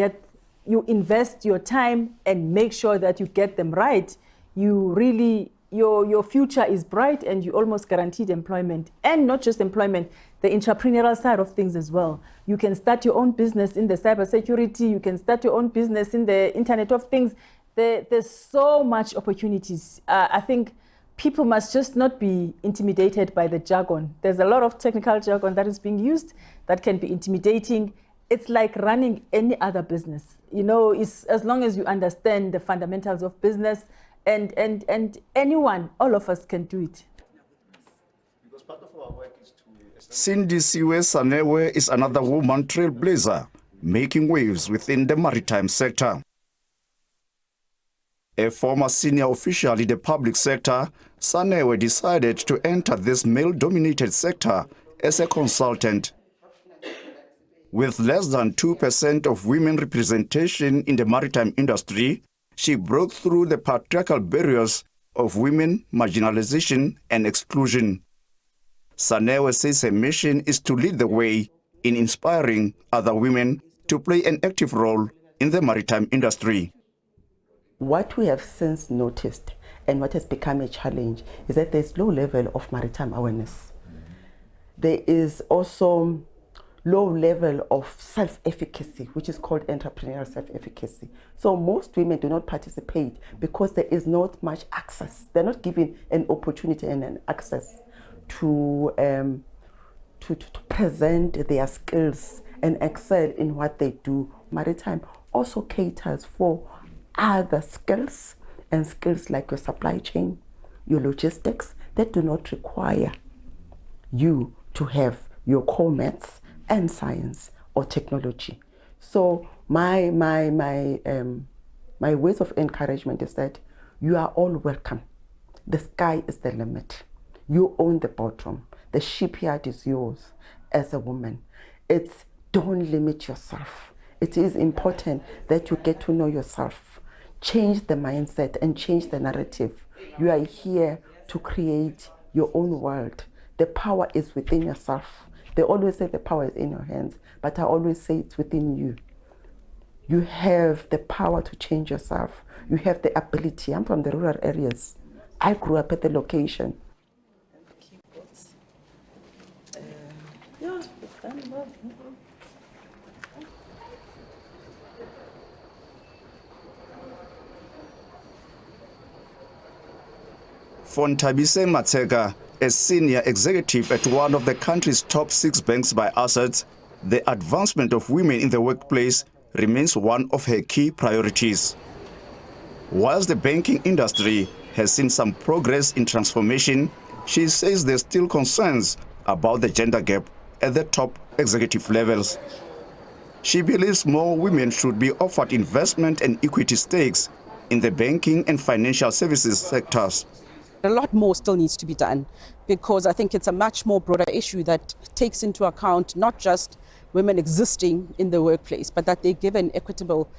invest your time and make sure that you get them right, you really, your future is bright and you almost guaranteed employment. And not just employment, the entrepreneurial side of things as well. You can start your own business in the cybersecurity, you can start your own business in the Internet of Things. There's so much opportunities. I think people must just not be intimidated by the jargon. There's a lot of technical jargon that is being used that can be intimidating. It's like running any other business. You know, it's, as long as you understand the fundamentals of business, and anyone, all of us can do it. Because part of our work is to... Cindy Siwe Sanewe is another woman trailblazer, making waves within the maritime sector. A former senior official in the public sector, Sanewe decided to enter this male-dominated sector as a consultant. With less than 2% of women representation in the maritime industry, she broke through the patriarchal barriers of women marginalization and exclusion. Sanewe says her mission is to lead the way in inspiring other women to play an active role in the maritime industry. What we have since noticed and what has become a challenge is that there's low level of maritime awareness. There is also low level of self-efficacy, which is called entrepreneurial self-efficacy. So most women do not participate because there is not much access. They're not given an opportunity and an access to present their skills and excel in what they do. Maritime also caters for other skills, and skills like your supply chain, your logistics, that do not require you to have your core maths and science or technology. So my words of encouragement is that you are all welcome. The sky is the limit. You own the bottom. The shipyard is yours as a woman. It's don't limit yourself. It is important that you get to know yourself, change the mindset and change the narrative. You are here to create your own world. The power is within yourself. They always say the power is in your hands, but I always say it's within you. You have the power to change yourself. You have the ability. I'm from the rural areas. I grew up at the location. Fontabise Matega, a senior executive at one of the country's top 6 banks by assets, the advancement of women in the workplace remains one of her key priorities. Whilst the banking industry has seen some progress in transformation, she says there's still concerns about the gender gap at the top executive levels. She believes more women should be offered investment and equity stakes in the banking and financial services sectors. A lot more still needs to be done, because I think it's a much more broader issue that takes into account not just women existing in the workplace, but that they're given equitable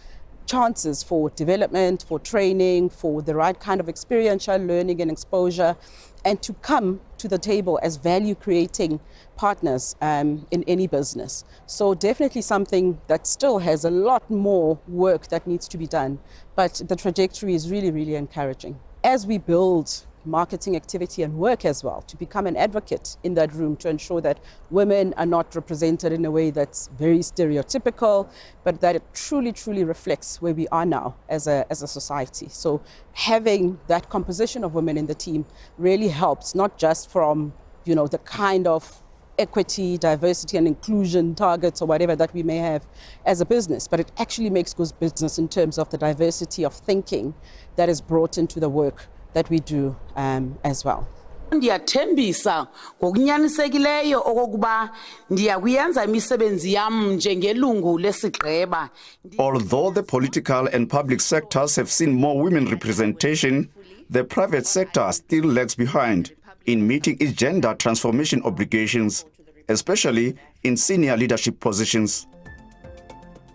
chances for development, for training, for the right kind of experiential learning and exposure, and to come to the table as value-creating partners in any business. So definitely something that still has a lot more work that needs to be done, but the trajectory is really, really encouraging. As we build marketing activity and work as well, to become an advocate in that room to ensure that women are not represented in a way that's very stereotypical, but that it truly, truly reflects where we are now as a society. So having that composition of women in the team really helps, not just from, you know, the kind of equity, diversity and inclusion targets or whatever that we may have as a business, but it actually makes good business in terms of the diversity of thinking that is brought into the work that we do as well. Ndiyathembisa ngokunyanisekileyo okokuba ndiyakuyenza imisebenzi yam njengelungu lesigqeba. Although the political and public sectors have seen more women representation, the private sector still lags behind in meeting its gender transformation obligations, especially in senior leadership positions.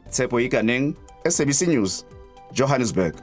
Tsepo Ikaneng, SABC News, Johannesburg.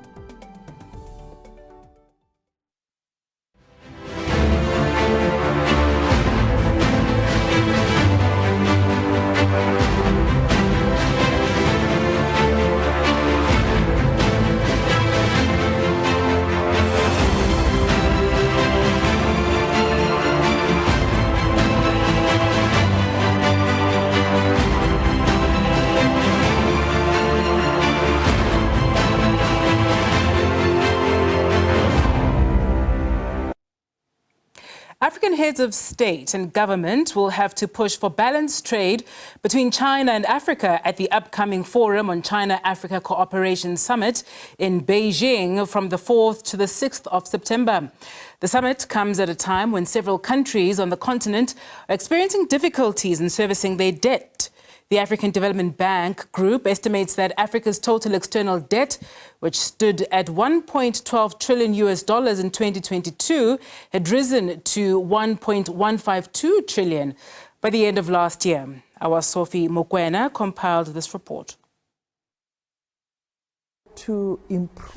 African heads of state and government will have to push for balanced trade between China and Africa at the upcoming Forum on China-Africa Cooperation Summit in Beijing from the 4th to the 6th of September. The summit comes at a time when several countries on the continent are experiencing difficulties in servicing their debt. The African Development Bank Group estimates that Africa's total external debt, which stood at $1.12 trillion in 2022, had risen to $1.152 trillion by the end of last year. Our Sophie Mokwena compiled this report.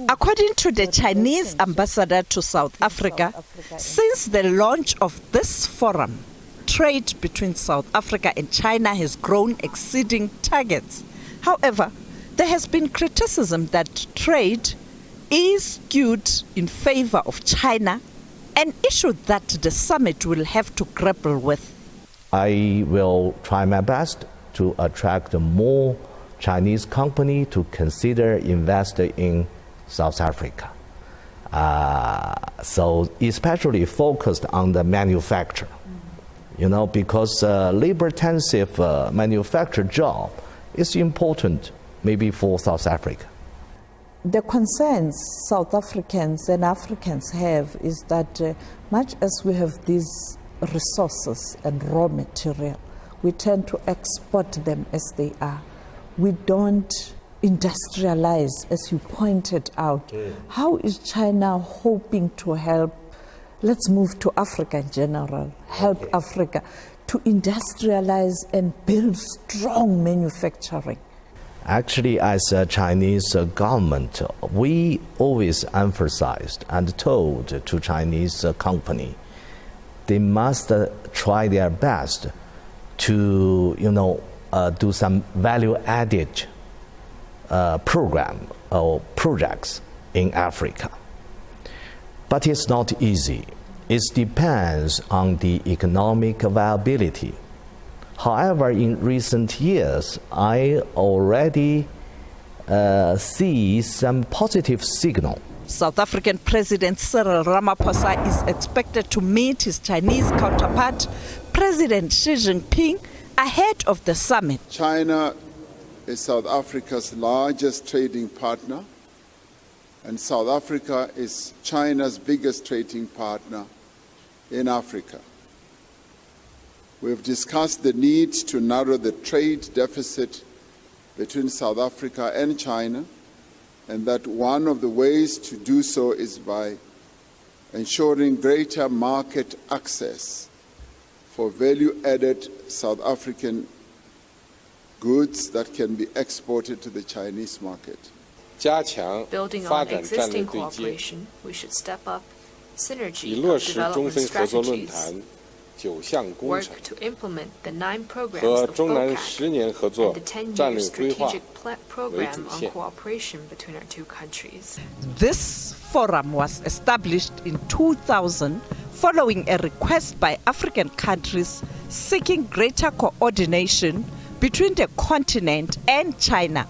According to the Chinese ambassador to South Africa, since the launch of this forum, trade between South Africa and China has grown, exceeding targets. However, there has been criticism that trade is skewed in favor of China, an issue that the summit will have to grapple with. I will try my best to attract more Chinese companies to consider investing in South Africa. So especially focused on the manufacture. Because labor-intensive manufacturing job is important maybe for South Africa. The concerns South Africans and Africans have is that much as we have these resources and raw material, we tend to export them as they are. We don't industrialize, as you pointed out. How is China hoping to help? Let's move to Africa in general, help Africa to industrialize and build strong manufacturing. Actually, as a Chinese government, we always emphasized and told to Chinese company, they must try their best to, do some value-added program or projects in Africa. But it's not easy. It depends on the economic viability. However, in recent years, I already see some positive signal. South African President Cyril Ramaphosa is expected to meet his Chinese counterpart, President Xi Jinping, ahead of the summit. China is South Africa's largest trading partner, and South Africa is China's biggest trading partner in Africa. We've discussed the need to narrow the trade deficit between South Africa and China, and that one of the ways to do so is by ensuring greater market access for value-added South African goods that can be exported to the Chinese market. Building on existing cooperation, we should step up synergy of development strategies, work to implement the 9 programs of FOCAC and the 10-year strategic program on cooperation between our two countries. This forum was established in 2000 following a request by African countries seeking greater coordination between the continent and China.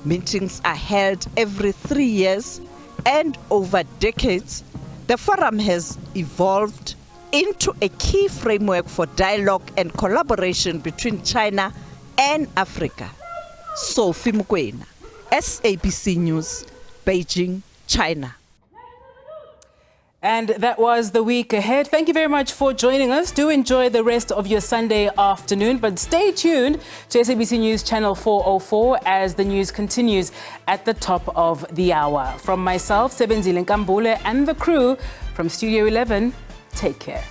Meetings are held every 3 years, and over decades, the forum has evolved into a key framework for dialogue and collaboration between China and Africa. Sophie Mokwena, SABC News, Beijing, China. And that was the week ahead. Thank you very much for joining us. Do enjoy the rest of your Sunday afternoon, but stay tuned to SABC News Channel 404 as the news continues at the top of the hour. From myself, Sebenzile Nkambule, and the crew from Studio 11, take care.